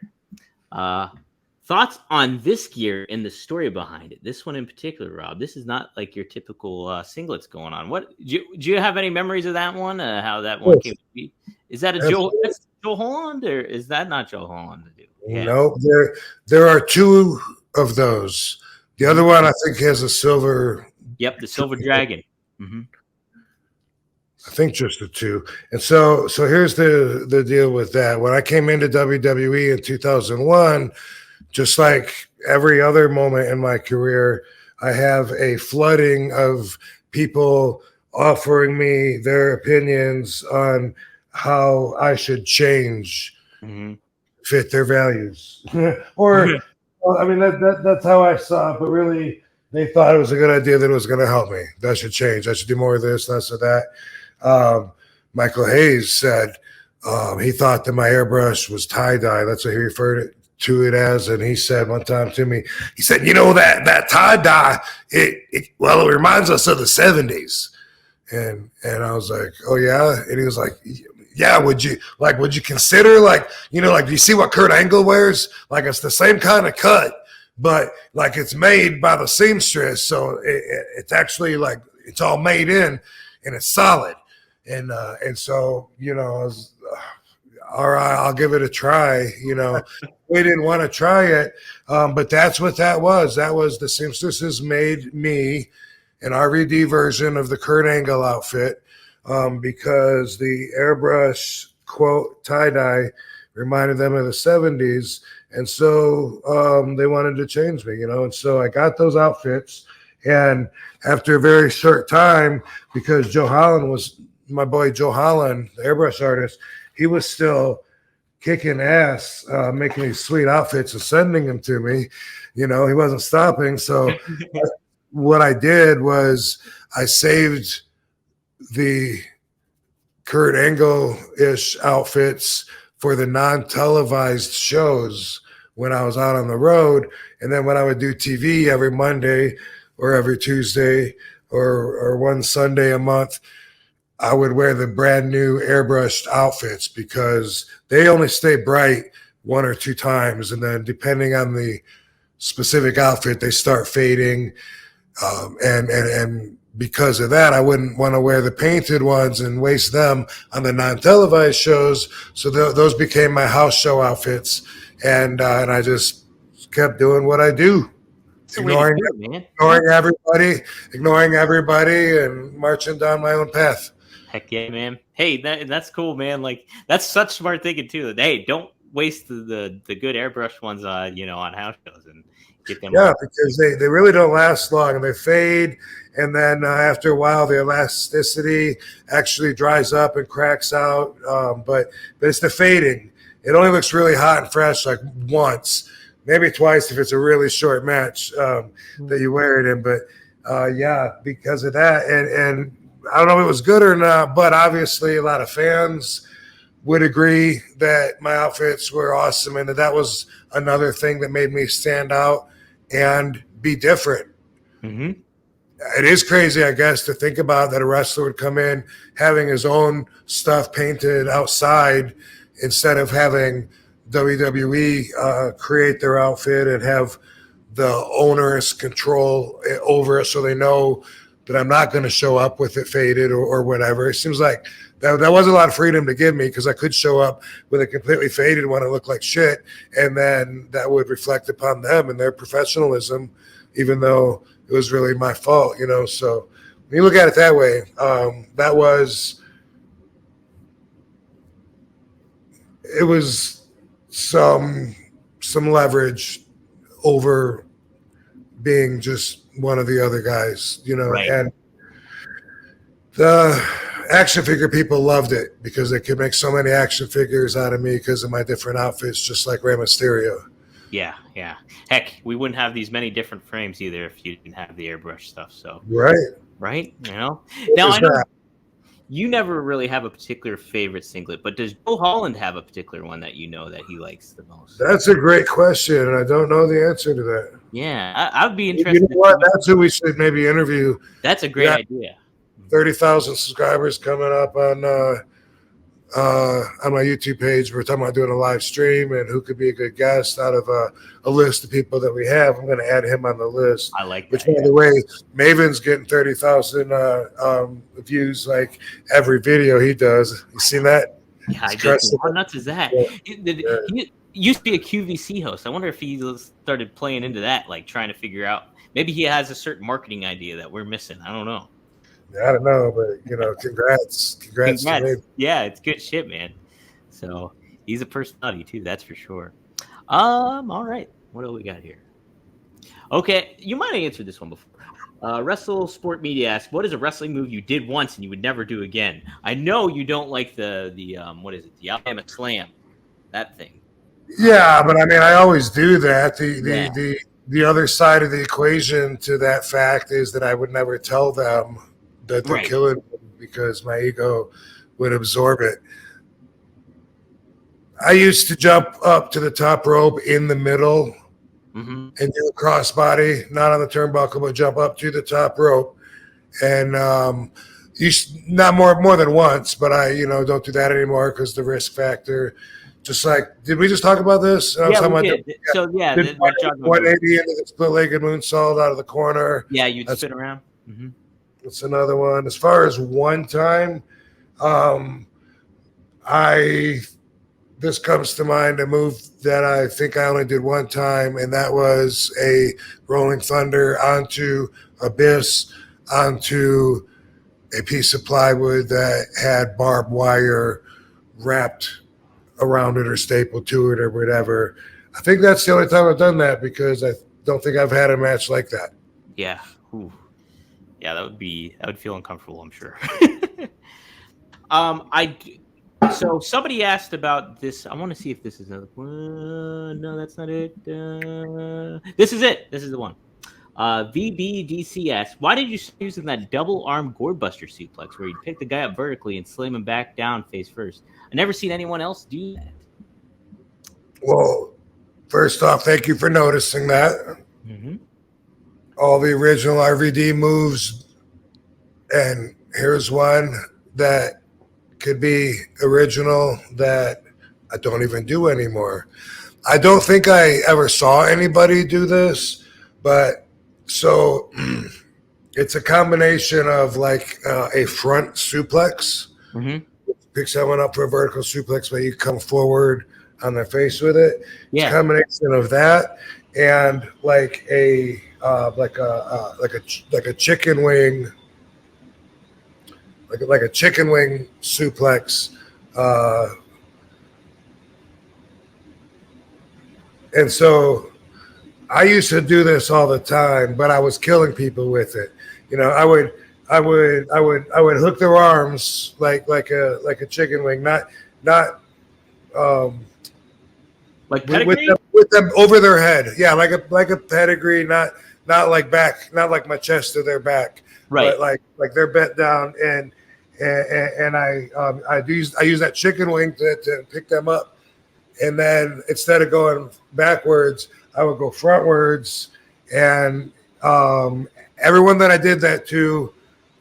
Thoughts on this gear and the story behind it. This one in particular, Rob. This is not like your typical singlets going on. What do you have any memories of that one? How that one came to be? Is that Joe Holland, or is that not Joe Holland? Yeah. No, there are 2 of those. The other one I think has a silver. Yep, the Silver Dragon. Mm-hmm. I think just the 2. And so here's the deal with that. When I came into WWE in 2001, just like every other moment in my career, I have a flooding of people offering me their opinions on how I should change, fit their values. Or, I mean, that's how I saw it, but really they thought it was a good idea that it was going to help me. That should change. I should do more of this, less of that. Michael Hayes said he thought that my airbrush was tie-dye. That's what he referred to it as. And he said one time to me, he said, that tie-dye, it reminds us of the 70s. And I was like, oh, yeah? And he was like, yeah, would you consider, like, like, do you see what Kurt Angle wears? Like, it's the same kind of cut, but like it's made by the seamstress, so it's actually like it's all made in and it's solid. And so, I was, all right, I'll give it a try. We didn't want to try it, but that's what that was. That was the seamstresses made me an RVD version of the Kurt Angle outfit, because the airbrush quote tie-dye reminded them of the 70s. And so they wanted to change me, and so I got those outfits. And after a very short time, because Joe Holland was my boy, Joe Holland, the airbrush artist, he was still kicking ass, making these sweet outfits and sending them to me. He wasn't stopping. So what I did was I saved the Kurt Angle-ish outfits for the non-televised shows when I was out on the road. And then when I would do TV every Monday or every Tuesday or one Sunday a month, I would wear the brand new airbrushed outfits because they only stay bright one or two times. And then depending on the specific outfit, they start fading. And because of that, I wouldn't want to wear the painted ones and waste them on the non-televised shows. So those became my house show outfits. And I just kept doing what I do. Ignoring everybody and marching down my own path. Heck yeah, man. Hey, that's cool, man. Like, that's such smart thinking too. Hey, don't waste the good airbrush ones on house shows and get them. Yeah, because they really don't last long and they fade. And then after a while, the elasticity actually dries up and cracks out. But it's the fading. It only looks really hot and fresh like once, maybe twice if it's a really short match that you wear it in. But yeah, because of that, and I don't know if it was good or not, but obviously a lot of fans would agree that my outfits were awesome and that was another thing that made me stand out and be different. Mm-hmm. It is crazy, I guess, to think about that a wrestler would come in having his own stuff painted outside instead of having WWE create their outfit and have the owners control over it so they know that I'm not going to show up with it faded or whatever. It seems like that was a lot of freedom to give me because I could show up with a completely faded one and look like shit, and then that would reflect upon them and their professionalism, even though it was really my fault, So when you look at it that way, it was some leverage over being just one of the other guys, Right. And the action figure people loved it because they could make so many action figures out of me because of my different outfits, just like Rey Mysterio. Yeah. Heck, we wouldn't have these many different frames either if you didn't have the airbrush stuff. So right. Now I know you never really have a particular favorite singlet, but does Joe Holland have a particular one that that he likes the most? That's a great question, and I don't know the answer to that. Yeah, I'd be interested. You know what? That's who we should maybe interview. That's a great idea. 30,000 subscribers coming up on my YouTube page. We're talking about doing a live stream and who could be a good guest out of a list of people that we have. I'm going to add him on the list. I like that. Which, by the way, Maven's getting 30,000 views like every video he does. You seen that? Yeah, I did. How nuts is that? Yeah. He used to be a QVC host. I wonder if he started playing into that, like trying to figure out. Maybe he has a certain marketing idea that we're missing. I don't know. I don't know, but congrats to me. Yeah, it's good shit, man. So he's a personality too, that's for sure. All right, what do we got here? Okay, you might have answered this one before. Wrestle Sport Media asks, "What is a wrestling move you did once and you would never do again?" I know you don't like the what is it? The Alabama Slam, that thing. Yeah, but I mean, I always do that. The other side of the equation to that fact is that I would never tell them that they're killing me because my ego would absorb it. I used to jump up to the top rope in the middle and do a crossbody, not on the turnbuckle, but jump up to the top rope. And, not more than once, but I don't do that anymore because the risk factor. Just like, did we just talk about this? Yeah, we did. So yeah, did 180 into the split-legged moonsault out of the corner. Yeah, you'd spin around. Mm-hmm. That's another one. As far as one time, this comes to mind, a move that I think I only did one time, and that was a Rolling Thunder onto Abyss, onto a piece of plywood that had barbed wire wrapped around it or stapled to it or whatever. I think that's the only time I've done that because I don't think I've had a match like that. Yeah. Ooh. Yeah, that would feel uncomfortable, I'm sure. So somebody asked about this. I want to see if this is another one. No, that's not it. This is it. This is the one. VBDCS. Why did you start using that double arm gourd buster suplex where you'd pick the guy up vertically and slam him back down face first? I never seen anyone else do that. Well, first off, thank you for noticing that. Mm-hmm. All the original RVD moves, and here's one that could be original that I don't even do anymore. I don't think I ever saw anybody do this, but so it's a combination of like a front suplex. Mm-hmm. Pick someone up for a vertical suplex, but you come forward on their face with it. Yeah. It's a combination of that and like a chicken wing, like a chicken wing suplex. And so I used to do this all the time, but I was killing people with it. I would hook their arms like a chicken wing, not like pedigree? with them over their head. Yeah, like a pedigree, not like back, not like my chest to their back, right? But like they're bent down, and I use that chicken wing to pick them up, and then instead of going backwards, I would go frontwards, and everyone that I did that to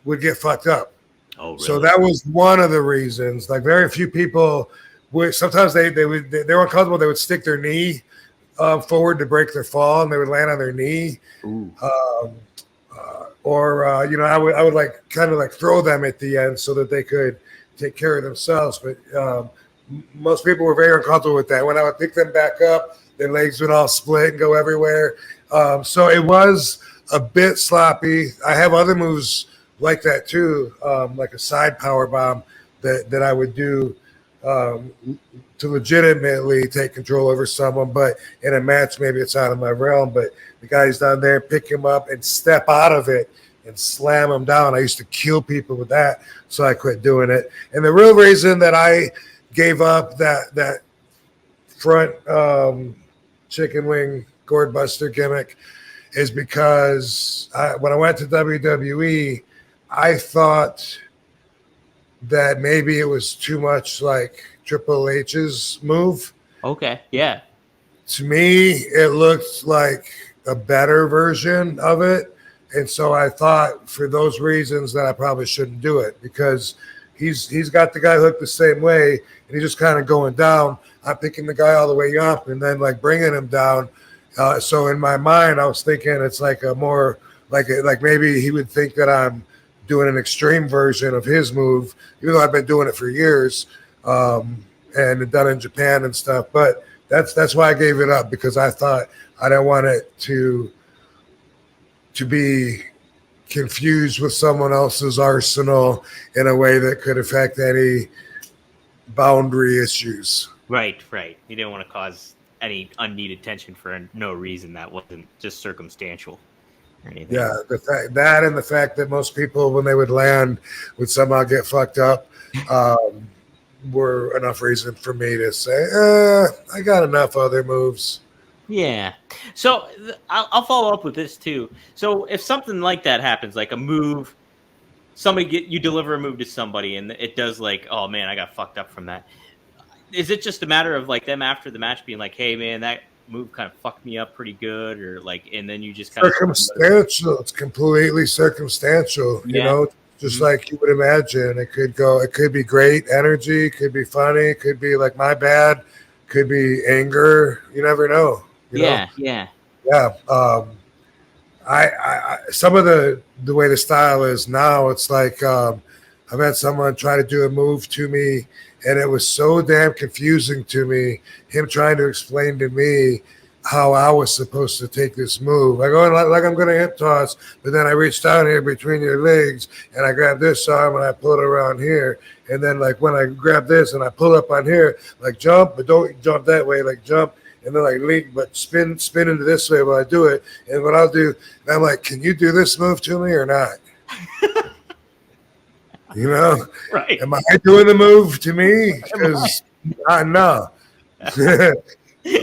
would get fucked up. Oh, really? So that was one of the reasons. Like very few people would. Sometimes they were uncomfortable. They would stick their knee forward to break their fall, and they would land on their knee. I would like kind of like throw them at the end so that they could take care of themselves. But most people were very uncomfortable with that. When I would pick them back up, their legs would all split and go everywhere. So it was a bit sloppy. I have other moves like that too, like a side power bomb that I would do to legitimately take control over someone. But in a match, maybe it's out of my realm. But the guy's down there, pick him up and step out of it and slam him down. I used to kill people with that, so I quit doing it. And the real reason that I gave up that front chicken wing gourd buster gimmick is because when I went to WWE, I thought that maybe it was too much like Triple H's move. Okay, yeah. To me, it looked like a better version of it. And so I thought for those reasons that I probably shouldn't do it because he's got the guy hooked the same way and he's just kind of going down. I'm picking the guy all the way up and then like bringing him down. So in my mind, I was thinking it's like a more like maybe he would think that I'm doing an extreme version of his move, even though I've been doing it for years and done in Japan and stuff. But that's why I gave it up because I thought I didn't want it to be confused with someone else's arsenal in a way that could affect any boundary issues. Right. You didn't want to cause any unneeded tension for no reason that wasn't just circumstantial or anything. Yeah, the fact that most people, when they would land, would somehow get fucked up, were enough reason for me to say, I got enough other moves. Yeah. So I'll follow up with this too. So if something like that happens, like a move, you deliver a move to somebody and it does like, oh man, I got fucked up from that. Is it just a matter of like them after the match being like, hey man, that move kind of fucked me up pretty good, or like, and then you just kind circumstantial. It's completely circumstantial. Yeah. You know, just like you would imagine. It could be great energy, could be funny, could be like my bad, could be anger. You never know. You know? Yeah. I some of the way the style is now, it's like I've had someone try to do a move to me, and it was so damn confusing to me. Him trying to explain to me how I was supposed to take this move. I go like I'm going to hip toss, but then I reach down here between your legs and I grab this arm and I pull it around here. And then like when I grab this and I pull up on here, like jump, but don't jump that way, like jump. And then like lean, but spin into this way while I do it. And what I'll do, and I'm like, can you do this move to me or not? You know, right? Am I doing the move to me? Because no.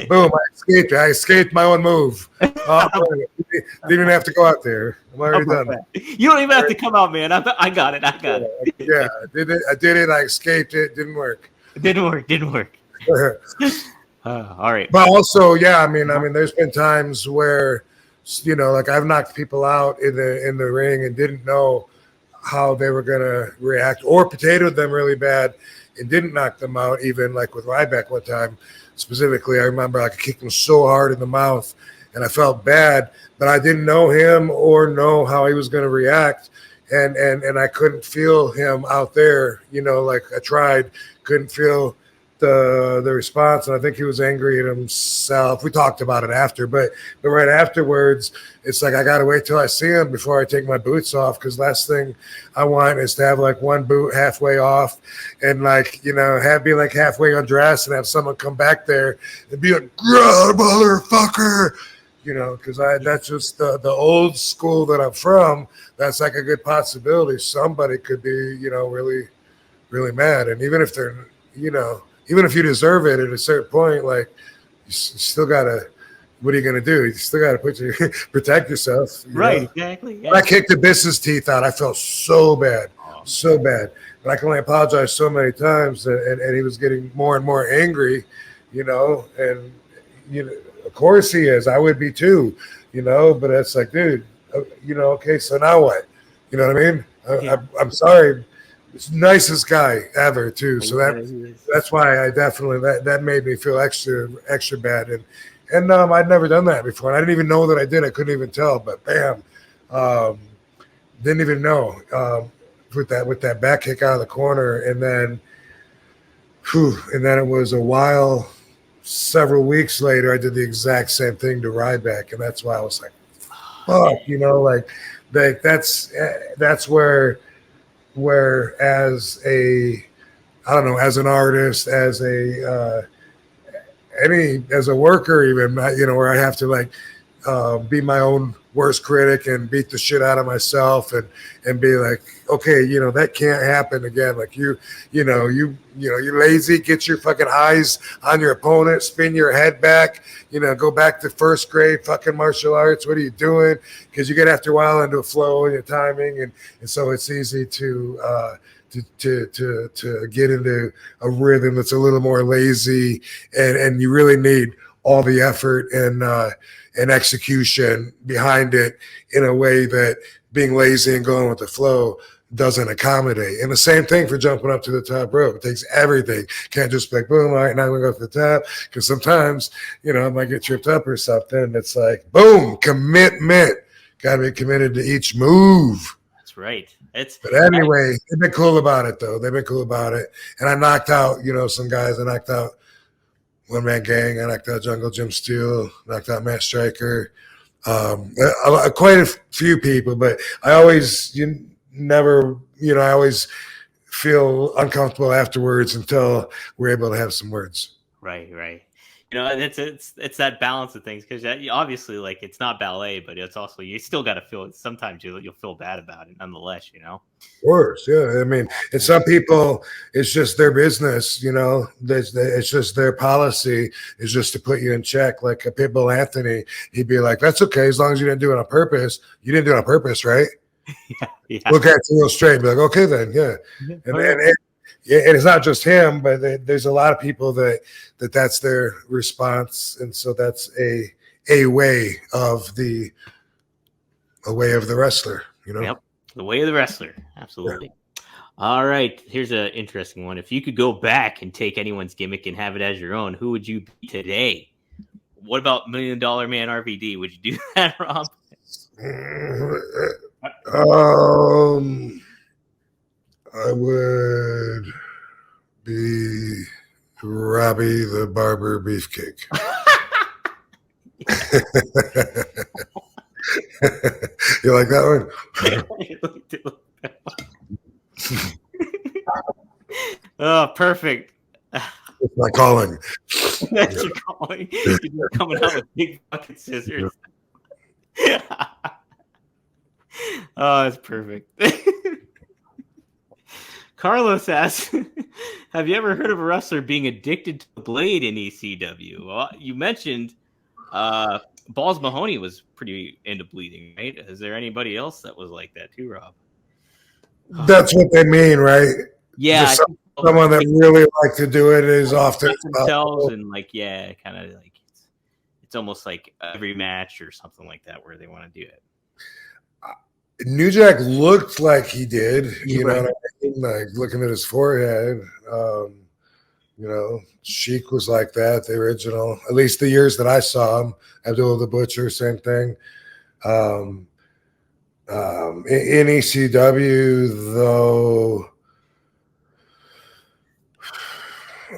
Boom! I escaped my own move. Didn't even have to go out there. I'm already done. You don't even have to come out, man. I got it. Yeah, I did it. I escaped it. Didn't work. It didn't work. All right. But also, yeah, I mean, there's been times where, you know, like I've knocked people out in the ring and didn't know how they were gonna react, or potatoed them really bad and didn't knock them out. Even like with Ryback one time. Specifically, I remember I kicked him so hard in the mouth and I felt bad, but I didn't know him or know how he was going to react. And I couldn't feel him out there, you know, like I tried, couldn't feel the response. And I think he was angry at himself. We talked about it after, but right afterwards, it's like I got to wait till I see him before I take my boots off, because last thing I want is to have like one boot halfway off and like, you know, be like halfway undressed and have someone come back there and be like, "God, motherfucker," you know, because that's just the old school that I'm from. That's like a good possibility. Somebody could be, you know, really, really mad. And even if they're, you know, even if you deserve it at a certain point, like you still gotta. What are you gonna do? You still gotta protect yourself. Right, know? Exactly. Yeah. When I kicked the business teeth out, I felt so bad, so bad. And I can only apologize so many times, and he was getting more and more angry, you know. And you know, of course he is. I would be too, you know. But it's like, dude, you know, okay, so now what? You know what I mean? I'm sorry. It's the nicest guy ever too. So that's why I definitely that made me feel extra bad. And I'd never done that before. And I didn't even know that I did. I couldn't even tell. But bam, didn't even know with that back kick out of the corner. And then it was a while. Several weeks later, I did the exact same thing to Ryback, and that's why I was like, "Fuck," you know, like that's where as an artist, as a worker, even, you know, where I have to like be my own worst critic and beat the shit out of myself and be like, okay, you know, that can't happen again. Like you're lazy, get your fucking eyes on your opponent, spin your head back, you know, go back to first grade fucking martial arts. What are you doing? Because you get after a while into a flow and your timing, and so it's easy to get into a rhythm that's a little more lazy, and you really need all the effort and execution behind it in a way that being lazy and going with the flow doesn't accommodate. And the same thing for jumping up to the top rope. It takes everything. Can't just be like, boom, all right, now I'm going to go to the top. Because sometimes, you know, I might get tripped up or something. And it's like, boom, commitment. Got to be committed to each move. That's right. But anyway, they've been cool about it, though. They've been cool about it. And I knocked out, you know, some guys. I knocked out One Man Gang. I knocked out Jungle Jim Steele. Knocked out Matt Stryker. Quite a few people, but I always feel uncomfortable afterwards until we're able to have some words. Right. You know, and it's that balance of things, because obviously, like, it's not ballet, but it's also, you still got to feel. Sometimes you'll feel bad about it, nonetheless. You know. Of course, yeah. I mean, and some people, it's just their business. You know, it's just their policy is just to put you in check. Like a Pitbull Anthony, he'd be like, "That's okay, as long as you didn't do it on purpose. You didn't do it on purpose, right?" Yeah. Look at it real straight, and be like, "Okay, then, yeah." And it's not just him, but there's a lot of people that's their response, and so that's a way of the wrestler, you know. The way of the wrestler. Absolutely. Yeah. All right. Here's an interesting one. If you could go back and take anyone's gimmick and have it as your own, who would you be today? What about $1 Million Man RVD? Would you do that, Rob? I would be Robbie the Barber Beefcake. You like that one? Oh, perfect. That's my calling. That's your calling. You're coming out with big fucking scissors. Oh, that's perfect. Carlos asks, have you ever heard of a wrestler being addicted to the blade in ECW? Well, you mentioned Balls Mahoney was pretty into bleeding, right? Is there anybody else that was like that too, Rob? That's what they mean, right? Yeah. Someone that really like to do it is often themselves and like, yeah, kind of like it's almost like every match or something like that where they want to do it. New Jack looked like he did, you know what I mean? Like looking at his forehead. Sheik was like that, the original, at least the years that I saw him. Abdul the Butcher, same thing. In ECW, though,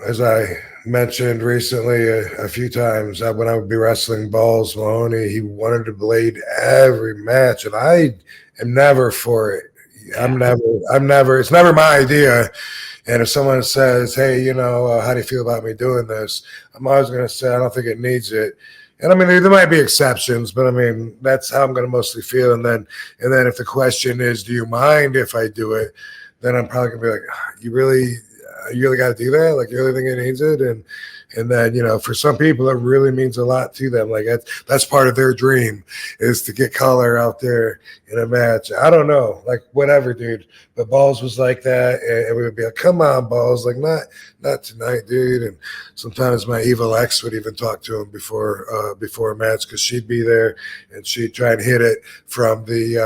as I mentioned recently a few times, when I would be wrestling Balls Mahoney, he wanted to blade every match, and I am never for it. I'm never. It's never my idea. And if someone says, "Hey, how do you feel about me doing this?" I'm always going to say, "I don't think it needs it." And I mean, there might be exceptions, but I mean, that's how I'm going to mostly feel. And then if the question is, "Do you mind if I do it?" Then I'm probably going to be like, "You really got to do that? Like, you really think it needs it?" And then, for some people, it really means a lot to them. Like that's part of their dream is to get color out there in a match. I don't know, like whatever, dude. But Balls was like that, and we would be like, "Come on, Balls, like not tonight, dude." And sometimes my evil ex would even talk to him before a match because she'd be there and she'd try and hit it from the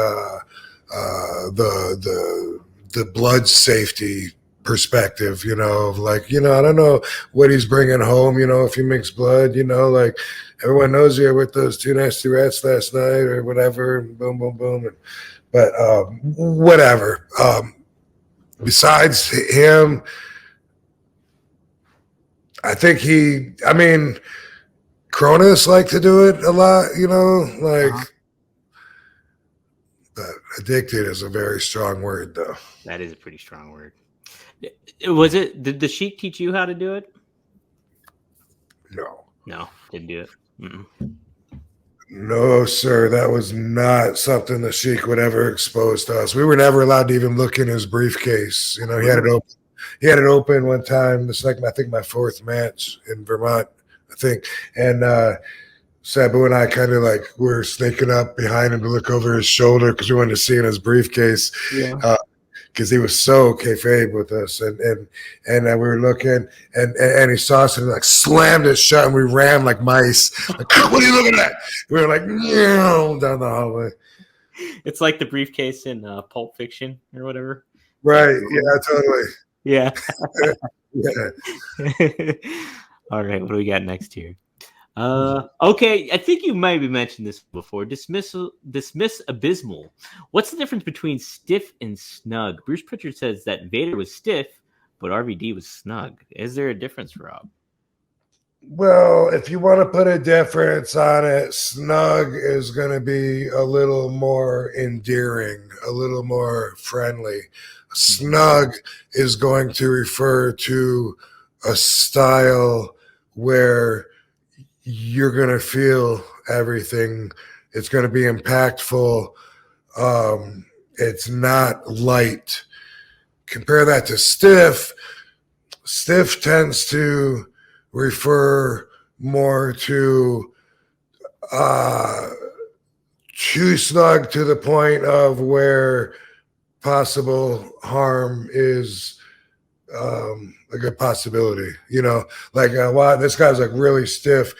blood safety perspective, I don't know what he's bringing home, if he makes blood, like everyone knows you with those two nasty rats last night or whatever, and boom, boom, boom. But whatever. Besides him, I think Cronus liked to do it a lot, but addicted is a very strong word, though. That is a pretty strong word. Did the Sheik teach you how to do it? No, didn't do it. Mm-mm. No, sir. That was not something the Sheik would ever expose to us. We were never allowed to even look in his briefcase. He had it open. He had it open one time. This like I think my fourth match in Vermont, I think. And Sabu and I kind of like were sneaking up behind him to look over his shoulder because we wanted to see in his briefcase. Yeah. Because he was so kayfabe with us, and we were looking, and he saw us and like slammed it shut, and we ran like mice. Like, what are you looking at? We were like, down the hallway. It's like the briefcase in Pulp Fiction or whatever. Right? Yeah, totally. Yeah. Yeah. All right, what do we got next here? Okay, I think you might have mentioned this before. Dismiss abysmal. What's the difference between stiff and snug? Bruce Pritchard says that Vader was stiff, but RVD was snug. Is there a difference, Rob? Well, if you want to put a difference on it, snug is going to be a little more endearing, a little more friendly. Snug is going to refer to a style where you're going to feel everything. It's going to be impactful. It's not light. Compare that to stiff. Stiff tends to refer more to too snug to the point of where possible harm is a good possibility, like wow, this guy's like really stiff.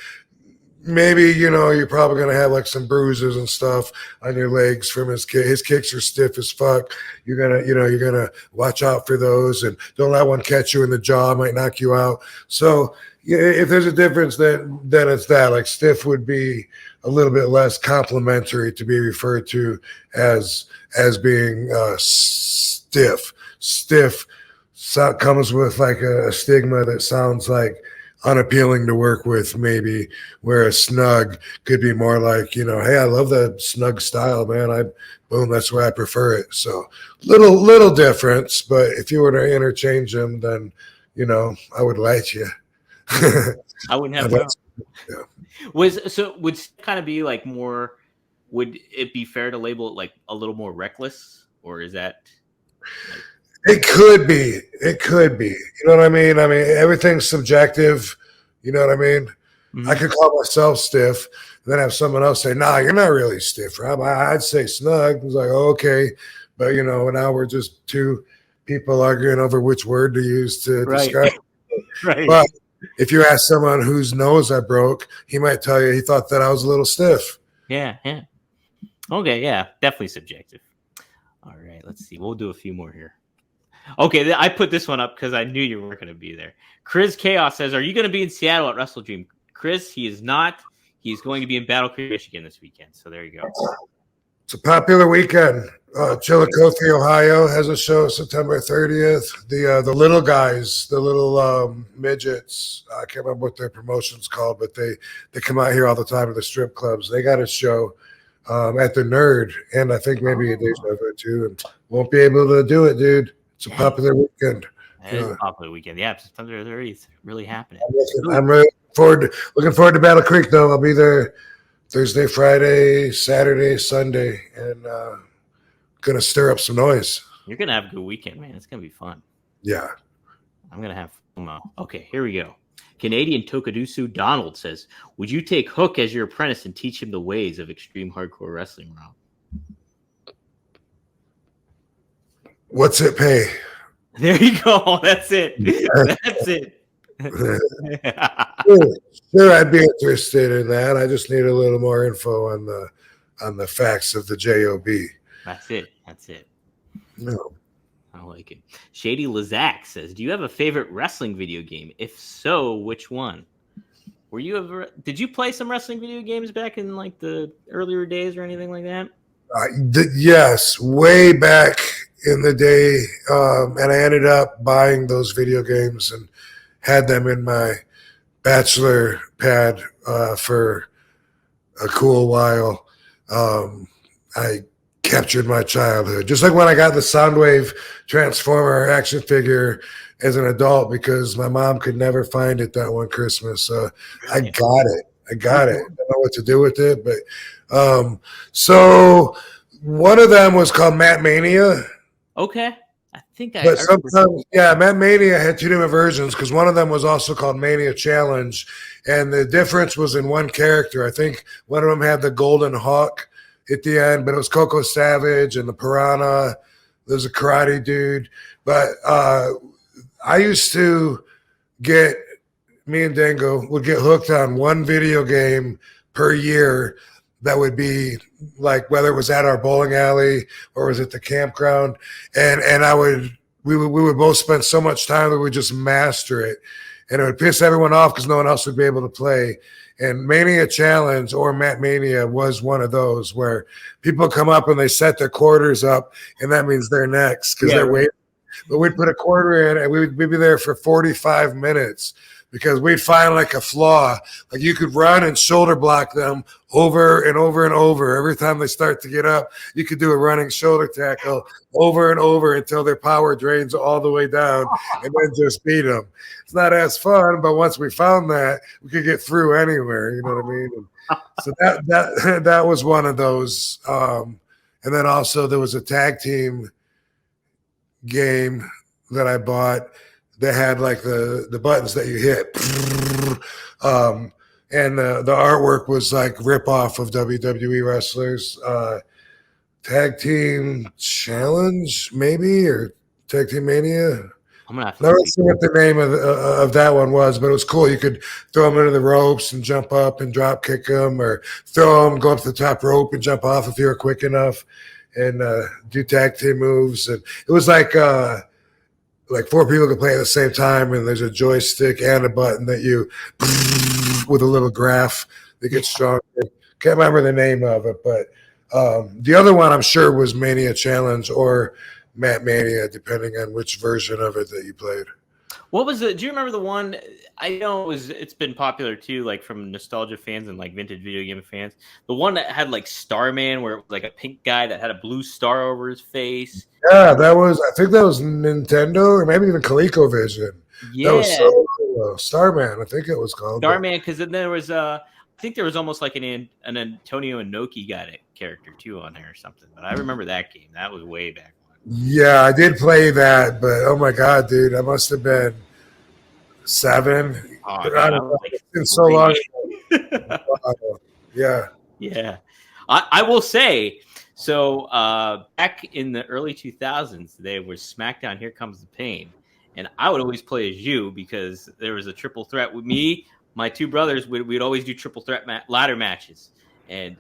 maybe, you're probably going to have like some bruises and stuff on your legs from his kick. His kicks are stiff as fuck. You're going to, you're going to watch out for those, and don't let one catch you in the jaw, might knock you out. So yeah, if there's a difference, then it's that. Like stiff would be a little bit less complimentary to be referred to as being stiff. Stiff comes with like a stigma that sounds like unappealing to work with, maybe, where a snug could be more like, hey, I love that snug style, man. Boom, that's where I prefer it. So little difference, but if you were to interchange them, then I would like you. I wouldn't have no. Yeah. Would it kind of be like more? Would it be fair to label it like a little more reckless, or is that? It could be. It could be. You know what I mean? I mean, everything's subjective. You know what I mean? Mm-hmm. I could call myself stiff, and then have someone else say, "Nah, you're not really stiff, Rob." I'd say snug. It's like, oh, okay, but now we're just two people arguing over which word to use to describe it. Right. But if you ask someone whose nose I broke, he might tell you he thought that I was a little stiff. Yeah. Okay, yeah, definitely subjective. All right, let's see. We'll do a few more here. Okay, I put this one up because I knew you weren't going to be there. Chris Chaos says, are you going to be in Seattle at Wrestle Dream? Chris, he is not. He's going to be in Battle Creek, Michigan this weekend. So there you go. It's a popular weekend. Chillicothe, Ohio has a show September 30th. The little guys, the little midgets, I can't remember what their promotion's called, but they come out here all the time to the strip clubs. They got a show at the Nerd, and I think maybe a Deja Vu too, and won't be able to do it, dude. It's a popular weekend. It is a popular weekend. Yeah, September 30th, really happening. I'm really looking forward to Battle Creek, though. I'll be there Thursday, Friday, Saturday, Sunday, and gonna stir up some noise. You're gonna have a good weekend, man. It's gonna be fun. Yeah, I'm gonna have fun. Okay, here we go. Canadian Tokadusu Donald says, "Would you take Hook as your apprentice and teach him the ways of extreme hardcore wrestling, Rob?" What's it pay? There you go. That's it. That's it. Sure, I'd be interested in that. I just need a little more info on the facts of the job. That's it. No, I like it. Shady Lazak says, "Do you have a favorite wrestling video game? If so, which one? Did you play some wrestling video games back in like the earlier days or anything like that?" Yes, way back in the day, and I ended up buying those video games and had them in my bachelor pad for a cool while. I captured my childhood, just like when I got the Soundwave Transformer action figure as an adult, because my mom could never find it that one Christmas. I got it. I don't know what to do with it, but so one of them was called Matt Mania. Okay. I think But sometimes, Matt Mania had two different versions, because one of them was also called Mania Challenge, and the difference was in one character. I think one of them had the Golden Hawk at the end, but it was Coco Savage and the Piranha. There's a karate dude. But I used to me and Dango would get hooked on one video game per year that would be like, whether it was at our bowling alley or was at the campground, and we would both spend so much time that we would just master it, and it would piss everyone off because no one else would be able to play. And Mania Challenge or Matt Mania was one of those where people come up and they set their quarters up, and that means they're next because they're waiting. But we'd put a quarter in, and we'd be there for 45 minutes. Because we'd find like a flaw, like you could run and shoulder block them over and over and over. Every time they start to get up, you could do a running shoulder tackle over and over until their power drains all the way down, and then just beat them. It's not as fun, but once we found that, we could get through anywhere. You know what I mean? And so that was one of those. And then also there was a tag team game that I bought. They had like the buttons that you hit, and the artwork was like rip off of WWE wrestlers. Tag Team Challenge, maybe, or Tag Team Mania. I'm gonna have to Never look seen what the name of that one was, but it was cool. You could throw them into the ropes and jump up and drop kick them, or throw them, go up to the top rope and jump off if you were quick enough, and do tag team moves. And it was like 4 people could play at the same time, and there's a joystick and a button that you with a little graph that gets stronger. Can't remember the name of it, but the other one I'm sure was Mania Challenge or Matt Mania, depending on which version of it that you played. What was it? Do you remember the one? I know it's been popular too, like from nostalgia fans and like vintage video game fans. The one that had like Starman, where it was like a pink guy that had a blue star over his face. Yeah, I think that was Nintendo or maybe even ColecoVision. Yeah, that was so Starman, I think it was called Starman. Because then there was I think there was almost like an Antonio Inoki character too on there or something. But I remember that game. That was way back. Yeah, I did play that, but oh my god, dude, I must have been 7. Oh, God, it's been so long. Yeah. Yeah. I will say, so back in the early 2000s, there was SmackDown Here Comes the Pain. And I would always play as you because there was a triple threat with me. My 2 brothers, we'd always do triple threat ladder matches. And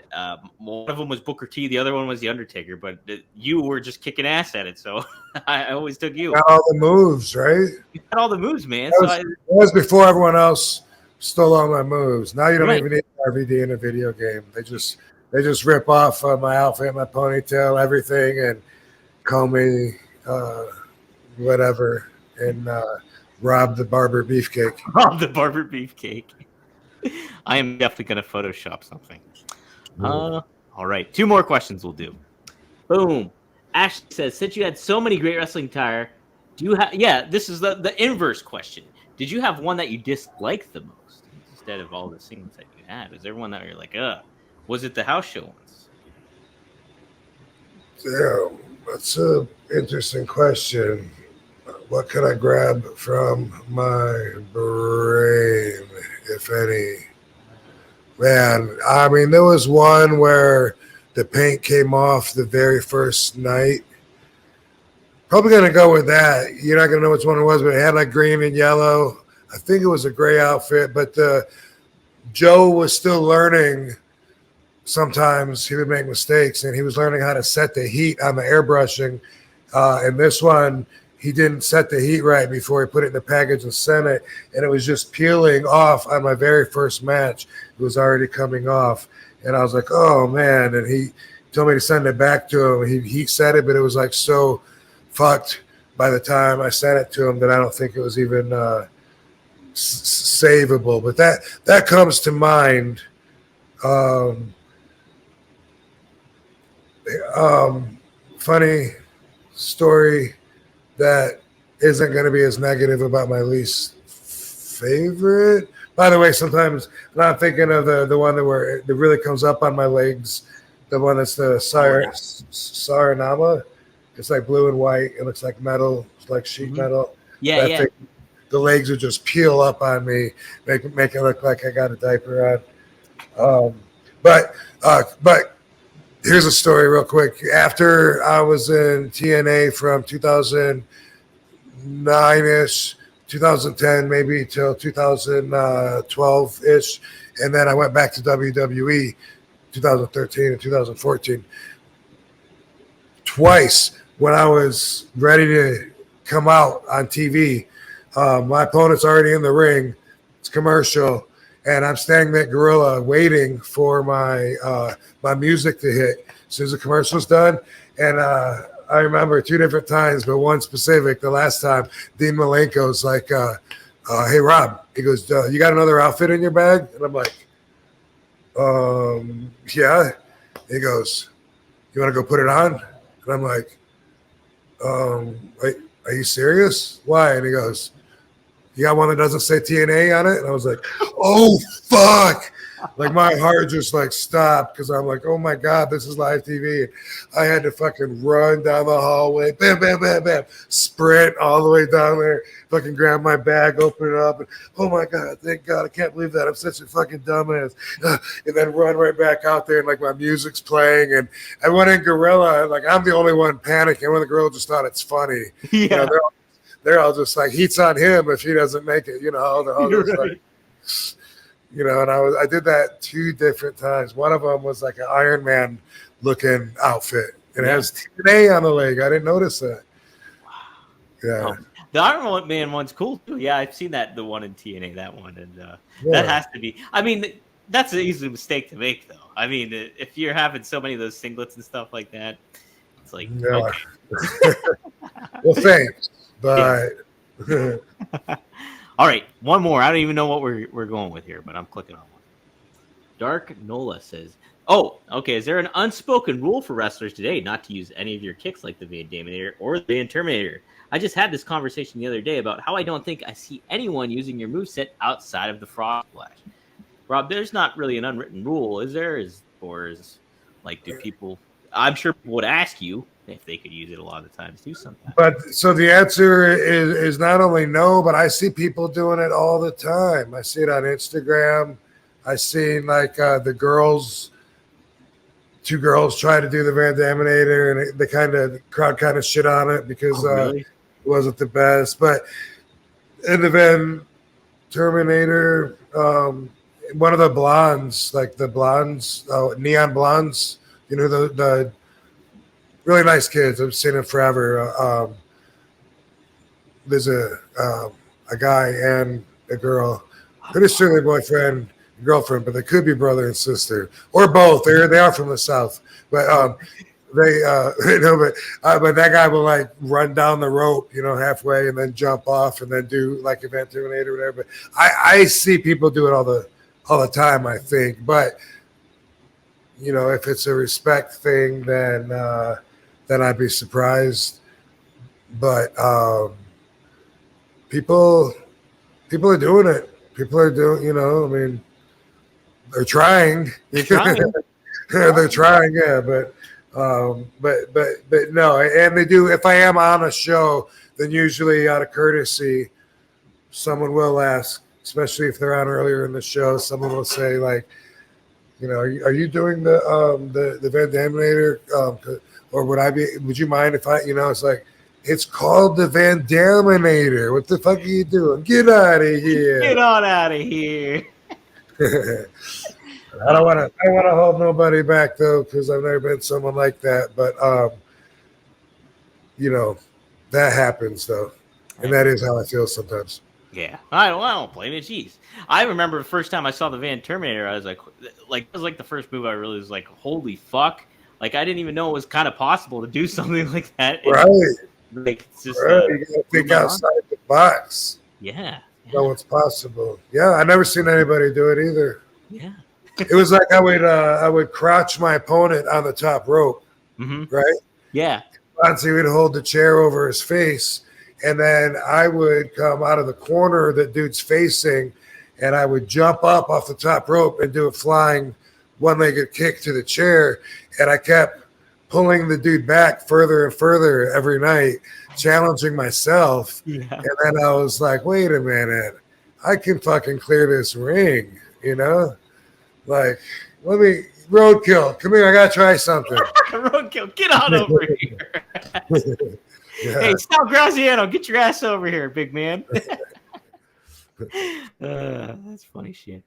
one of them was Booker T. The other one was The Undertaker. But you were just kicking ass at it. So I always took you. Got all the moves, right? You had all the moves, man. That was before everyone else stole all my moves. Now you don't even need RVD in a video game. They just rip off my outfit, my ponytail, everything, and call me whatever, and rob the barber beefcake. Rob the barber beefcake. I am definitely going to Photoshop something. All right. 2 more questions will do. Boom. Ashley says, since you had so many great wrestling attire, do you have... Yeah, this is the inverse question. Did you have one that you disliked the most instead of all the things that you had? Was there one that you're like, was it the house show ones? Yeah, that's an interesting question. What can I grab from my brain, if any? Man, I mean, there was one where the paint came off the very first night. Probably going to go with that. You're not going to know which one it was, but it had like green and yellow. I think it was a gray outfit, but Joe was still learning. Sometimes he would make mistakes, and he was learning how to set the heat on the airbrushing. And this one, he didn't set the heat right before he put it in the package and sent it, and it was just peeling off on my very first match. It was already coming off, and I was like, oh, man. And he told me to send it back to him. He said it, but it was like so fucked by the time I sent it to him that I don't think it was even savable. But that comes to mind. Funny story that isn't going to be as negative about my least favorite. By the way, sometimes I'm thinking of the one that really comes up on my legs, the one that's the Saranama. It's like blue and white. It looks like metal. It's like sheet metal. Yeah, yeah. The legs would just peel up on me, make it look like I got a diaper on. But here's a story real quick. After I was in TNA from 2009-ish, 2010 maybe till 2012-ish, and then I went back to WWE 2013 and 2014. Twice when I was ready to come out on TV, my opponent's already in the ring. It's commercial. And I'm standing at Gorilla waiting for my my music to hit as soon as the commercial's done. And I remember 2 different times, but one specific, the last time, Dean Malenko's like, hey, Rob. He goes, you got another outfit in your bag? And I'm like, yeah. He goes, you want to go put it on? And I'm like, wait, are you serious? Why? And he goes, you got one that doesn't say TNA on it? And I was like, oh, fuck. Like, my heart just, like, stopped because I'm like, oh, my God, this is live TV. And I had to fucking run down the hallway, bam, bam, bam, bam, sprint all the way down there, fucking grab my bag, open it up, and, oh, my God, thank God, I can't believe that. I'm such a fucking dumbass. And then run right back out there, and, like, my music's playing. And I went in Gorilla, and, like, I'm the only one panicking when the Gorilla just thought it's funny. Yeah. You know, they're all just like, heat's on him if he doesn't make it. They're all just Right. like, and I did that 2 different times. One of them was like an Iron Man looking outfit. It has TNA on the leg. I didn't notice that. Yeah. Oh, the Iron Man one's cool too. Yeah, I've seen that, the one in TNA, that one, and that has to be. I mean, that's an easy mistake to make, though. I mean, if you're having so many of those singlets and stuff like that, it's like, okay. Well, thanks, but all right, one more. I don't even know what we're going with here, but I'm clicking on one. Dark Nola says, "Oh, okay. Is there an unspoken rule for wrestlers today not to use any of your kicks like the Van Daminator or the Van Terminator? I just had this conversation the other day about how I don't think I see anyone using your moveset outside of the Frog Splash." Rob, there's not really an unwritten rule, is there? Do people? I'm sure people would ask you if they could use it a lot of the times too. Sometimes. But so the answer is not only no, but I see people doing it all the time. I see it on Instagram. I see the girls. 2 girls try to do the Van Daminator, and the crowd kind of shit on it because it wasn't the best. But in the Van Terminator, one of the blondes, neon blondes, the really nice kids. I've seen them forever. There's a guy and a girl. Pretty sure they're boyfriend, girlfriend, but they could be brother and sister or both. They are from the South, but but that guy will run down the rope, halfway and then jump off and then do like Event Terminator or whatever. But I see people do it all the time, I think. But if it's a respect thing, then I'd be surprised. But people are doing it. People are doing, I mean, they're trying. They're trying, yeah. But no, and they do. If I am on a show, then usually out of courtesy, someone will ask, especially if they're on earlier in the show. Someone will say are you doing the Van Daminator? Or would you mind if I, it's like, it's called the Van Daminator. What the fuck are you doing? Get out of here. Get on out of here. I don't want to hold nobody back though, because I've never been someone like that. But that happens though, and that is how I feel sometimes. Yeah, I don't blame it. Jeez, I remember the first time I saw the Van Terminator, I was like it was like the first move I really was like, holy fuck! Like I didn't even know it was kind of possible to do something like that. Right. It's just right. You gotta think outside the box. Yeah. Know what's possible. Yeah, I never seen anybody do it either. Yeah. It was like I would crouch my opponent on the top rope, right? Yeah. Fonzie would hold the chair over his face, and then I would come out of the corner that dude's facing, and I would jump up off the top rope and do a flying one-legged kick to the chair, and I kept pulling the dude back further and further every night, challenging myself. Yeah. And then I was like, wait a minute, I can fucking clear this ring, Like, let me, Roadkill, come here, I gotta try something. Roadkill, get on over here. Yeah. Hey, Sal Graziano, get your ass over here, big man. That's funny shit.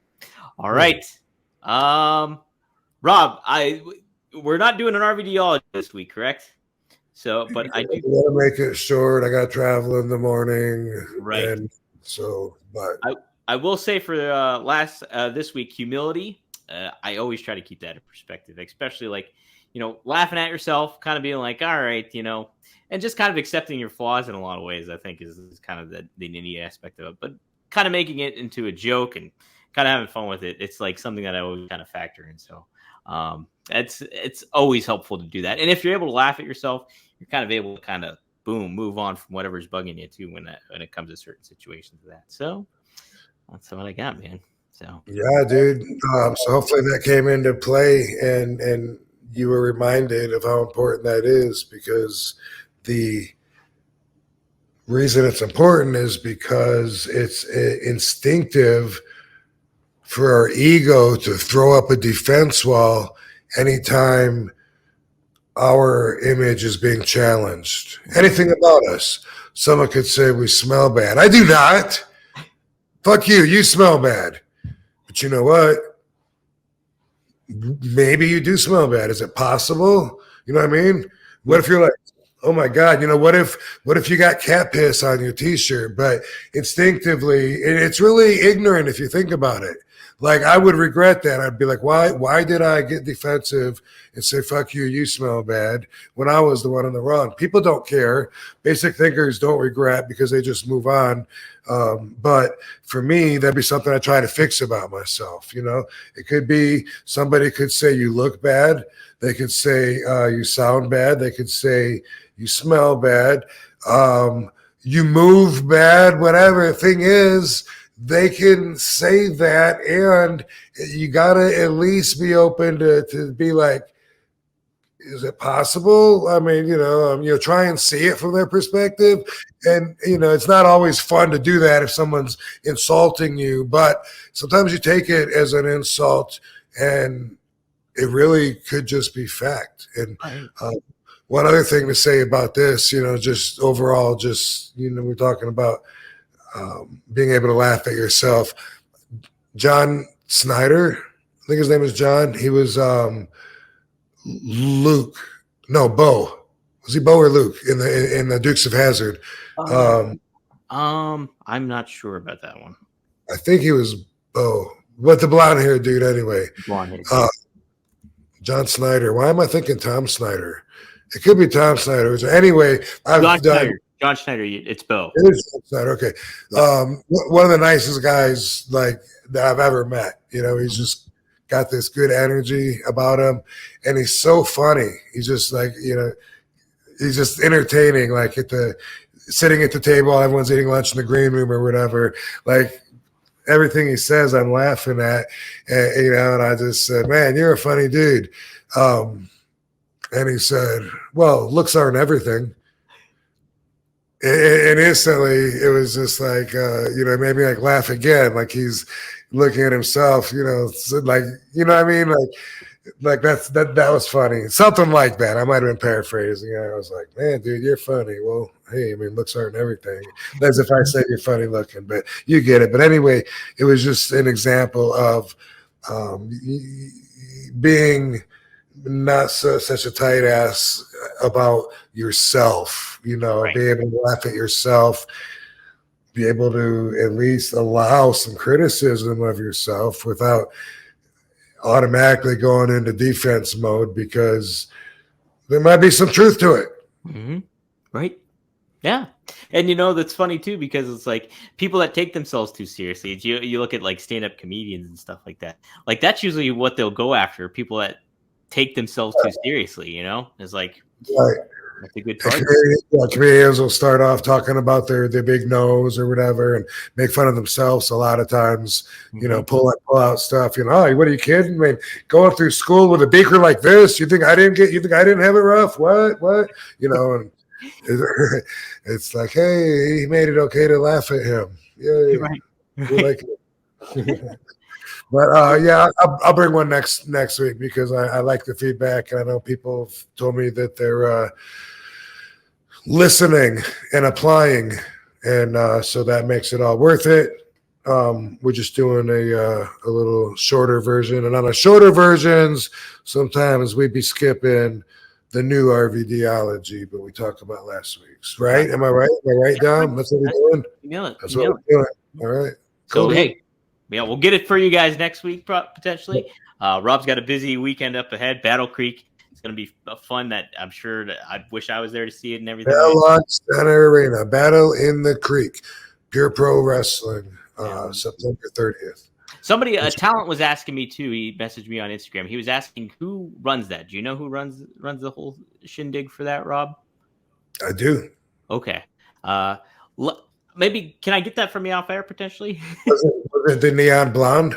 All right. Rob, we're not doing an RVD all this week, correct? So, but I do gotta make it short. I gotta travel in the morning. Right. And so, but I will say for this week, humility. I always try to keep that in perspective, especially laughing at yourself, kind of being like, all right, and just kind of accepting your flaws in a lot of ways, I think is kind of the neat aspect of it, but kind of making it into a joke and kind of having fun with it. It's like something that I always kind of factor in. So it's always helpful to do that. And if you're able to laugh at yourself, you're kind of able to kind of move on from whatever's bugging you too when it comes to certain situations of that. So that's what I got, man. So yeah, dude. So hopefully that came into play and you were reminded of how important that is, because the reason it's important is because it's instinctive for our ego to throw up a defense wall anytime our image is being challenged. Anything about us. Someone could say we smell bad. I do not. Fuck you. You smell bad. But you know what? Maybe you do smell bad. Is it possible? You know what I mean? What if you're like, oh my God, what if you got cat piss on your t-shirt? But instinctively, it's really ignorant if you think about it. Like, I would regret that. I'd be like, why did I get defensive and say, fuck you, you smell bad, when I was the one in the wrong? People don't care. Basic thinkers don't regret because they just move on. But for me, that'd be something I try to fix about myself. It could be somebody could say you look bad. They could say you sound bad. They could say you smell bad. You move bad, whatever. The thing is, they can say that, and you got to at least be open to be like, is it possible? I mean, try and see it from their perspective. And, it's not always fun to do that if someone's insulting you, but sometimes you take it as an insult and it really could just be fact. And one other thing to say about this, just overall, we're talking about being able to laugh at yourself. John Snyder, I think his name is John. He was Luke. No, Bo. Was he Bo or Luke in the Dukes of Hazzard? I'm not sure about that one. I think he was Bo, but the blonde haired dude anyway. John Snyder. Why am I thinking Tom Snyder? It could be Tom Snyder. Anyway, John Schneider, it's Bo. It is John Schneider, okay. One of the nicest guys that I've ever met. He's just got this good energy about him, and he's so funny. He's just he's just entertaining. Like sitting at the table, everyone's eating lunch in the green room or whatever. Like everything he says, I'm laughing at, and I just said, "Man, you're a funny dude." And he said, "Well, looks aren't everything." And instantly, it was just like, it made me laugh again. Like he's looking at himself, what I mean? Like that was funny. Something like that. I might have been paraphrasing. I was like, man, dude, you're funny. Well, hey, I mean, looks aren't everything. As if I say you're funny looking, but you get it. But anyway, it was just an example of being not such a tight ass about yourself, right. Be able to laugh at yourself, be able to at least allow some criticism of yourself without automatically going into defense mode, because there might be some truth to it. Mm-hmm. Right. Yeah. And that's funny too, because it's like people that take themselves too seriously. You look at stand-up comedians and stuff like that. Like that's usually what they'll go after, people that take themselves too seriously, It's like, right. That's a good target. Comedians will start off talking about their big nose or whatever and make fun of themselves a lot of times, pull out stuff, oh, what are you kidding? I mean, going through school with a beaker like this, you think I didn't have it rough? What? And it's like, hey, he made it okay to laugh at him. Yeah. Right. We like it. But yeah, I'll bring one next week because I like the feedback, and I know people have told me that they're listening and applying, and so that makes it all worth it. We're just doing a little shorter version, and on the shorter versions, sometimes we'd be skipping the new RVDology, but we talked about last week's, right? Am I right? Am I right, Dom? That's what we're doing. That's what we're doing. All right. Cool. So hey. Yeah, we'll get it for you guys next week, potentially. Rob's got a busy weekend up ahead. Battle Creek. It's going to be fun. That I'm sure that I wish I was there to see it and everything. Battle Center Arena. Battle in the Creek. Pure Pro Wrestling. September 30th. Somebody, a talent, was asking me too. He messaged me on Instagram. He was asking who runs that. Do you know who runs the whole shindig for that, Rob? I do. Okay. Maybe can I get that from you off air potentially? Was it the Neon Blonde?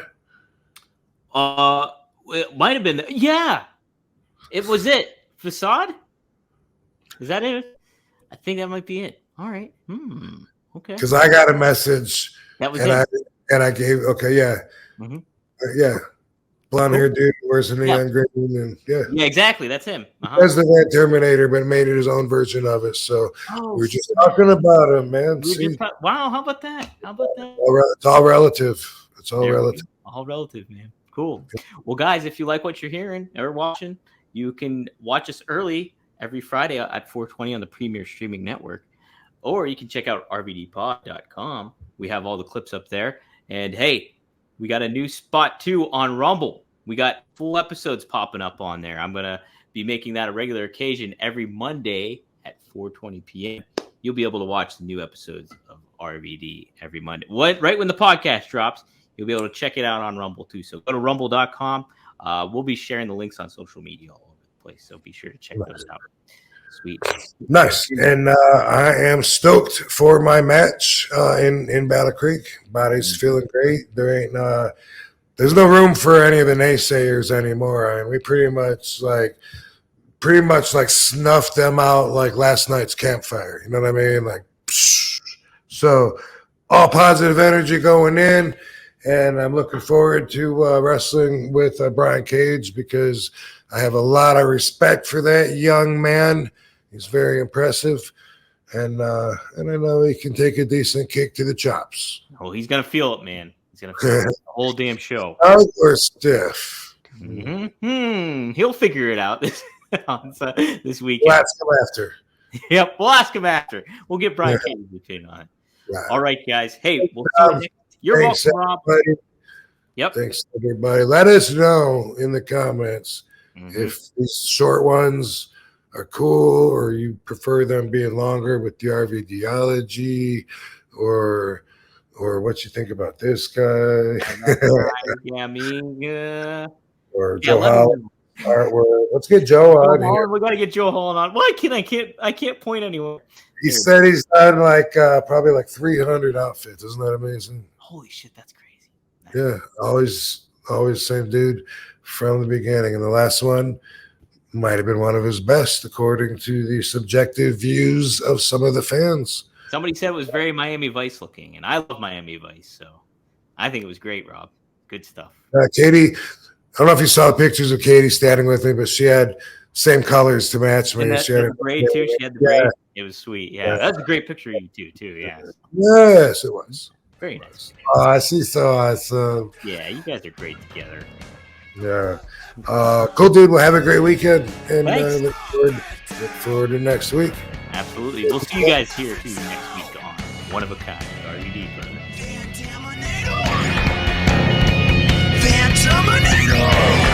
It might have been. Yeah, it was it. Facade? Is that it? I think that might be it. All right. Okay. Because I got a message. That was and it. I gave. Okay. Yeah. Mm-hmm. Yeah. blonde haired dude who wears a neon green, and yeah, exactly. That's him. That's the Van Terminator, but made it his own version of it. So we're just talking about him, man. Wow, how about that? It's all relative. It's all relative. All relative, man. Cool. Well, guys, if you like what you're hearing or watching, you can watch us early every Friday at 4:20 on the Premier Streaming Network, or you can check out rvdpod.com. We have all the clips up there. And hey, we got a new spot too on Rumble. We got full episodes popping up on there. I'm going to be making that a regular occasion every Monday at 4:20 p.m. You'll be able to watch the new episodes of RVD every Monday. Right when the podcast drops, you'll be able to check it out on Rumble too. So go to rumble.com. We'll be sharing the links on social media all over the place. So be sure to check those out. Sweet. Nice. And I am stoked for my match in Battle Creek. Body's feeling great. There's no room for any of the naysayers anymore. I mean, we pretty much snuffed them out like last night's campfire. You know what I mean? Like, psh. So all positive energy going in. And I'm looking forward to wrestling with Brian Cage because I have a lot of respect for that young man. He's very impressive, and I know he can take a decent kick to the chops. Oh, he's gonna feel it, man. He's gonna feel it the whole damn show. Or stiff. Mm-hmm. He'll figure it out this weekend. We'll ask him after. Yep, we'll ask him after. We'll get Brian Cage's opinion on it. Right. All right, guys. Hey, we'll see you next. You're welcome, Rob. Yep. Thanks, everybody. Let us know in the comments if these short ones are cool or you prefer them being longer with the RVDology or what you think about this guy. Or Joe Holland artwork. Let's get Joe on here. We got to get Joe Holland on. Why can't I can't point anywhere. He said he's done probably 300 outfits. Isn't that amazing? Holy shit, that's crazy. Yeah, always same dude from the beginning. And the last one might have been one of his best, according to the subjective views of some of the fans. Somebody said it was very Miami Vice looking, and I love Miami Vice, so I think it was great, Rob. Good stuff. Katie, I don't know if you saw the pictures of Katie standing with me, but she had same colors to match me. She had the braid too. She had the braid. It was sweet. Yeah, that's a great picture of you too. Yeah. Yes, it was. Very nice. She's so awesome. Yeah, you guys are great together. Yeah. Cool, dude. We'll have a great weekend. And look forward to next week. Absolutely. We'll see you guys here, too, next week on One of a Kind, RVD. Van Terminator!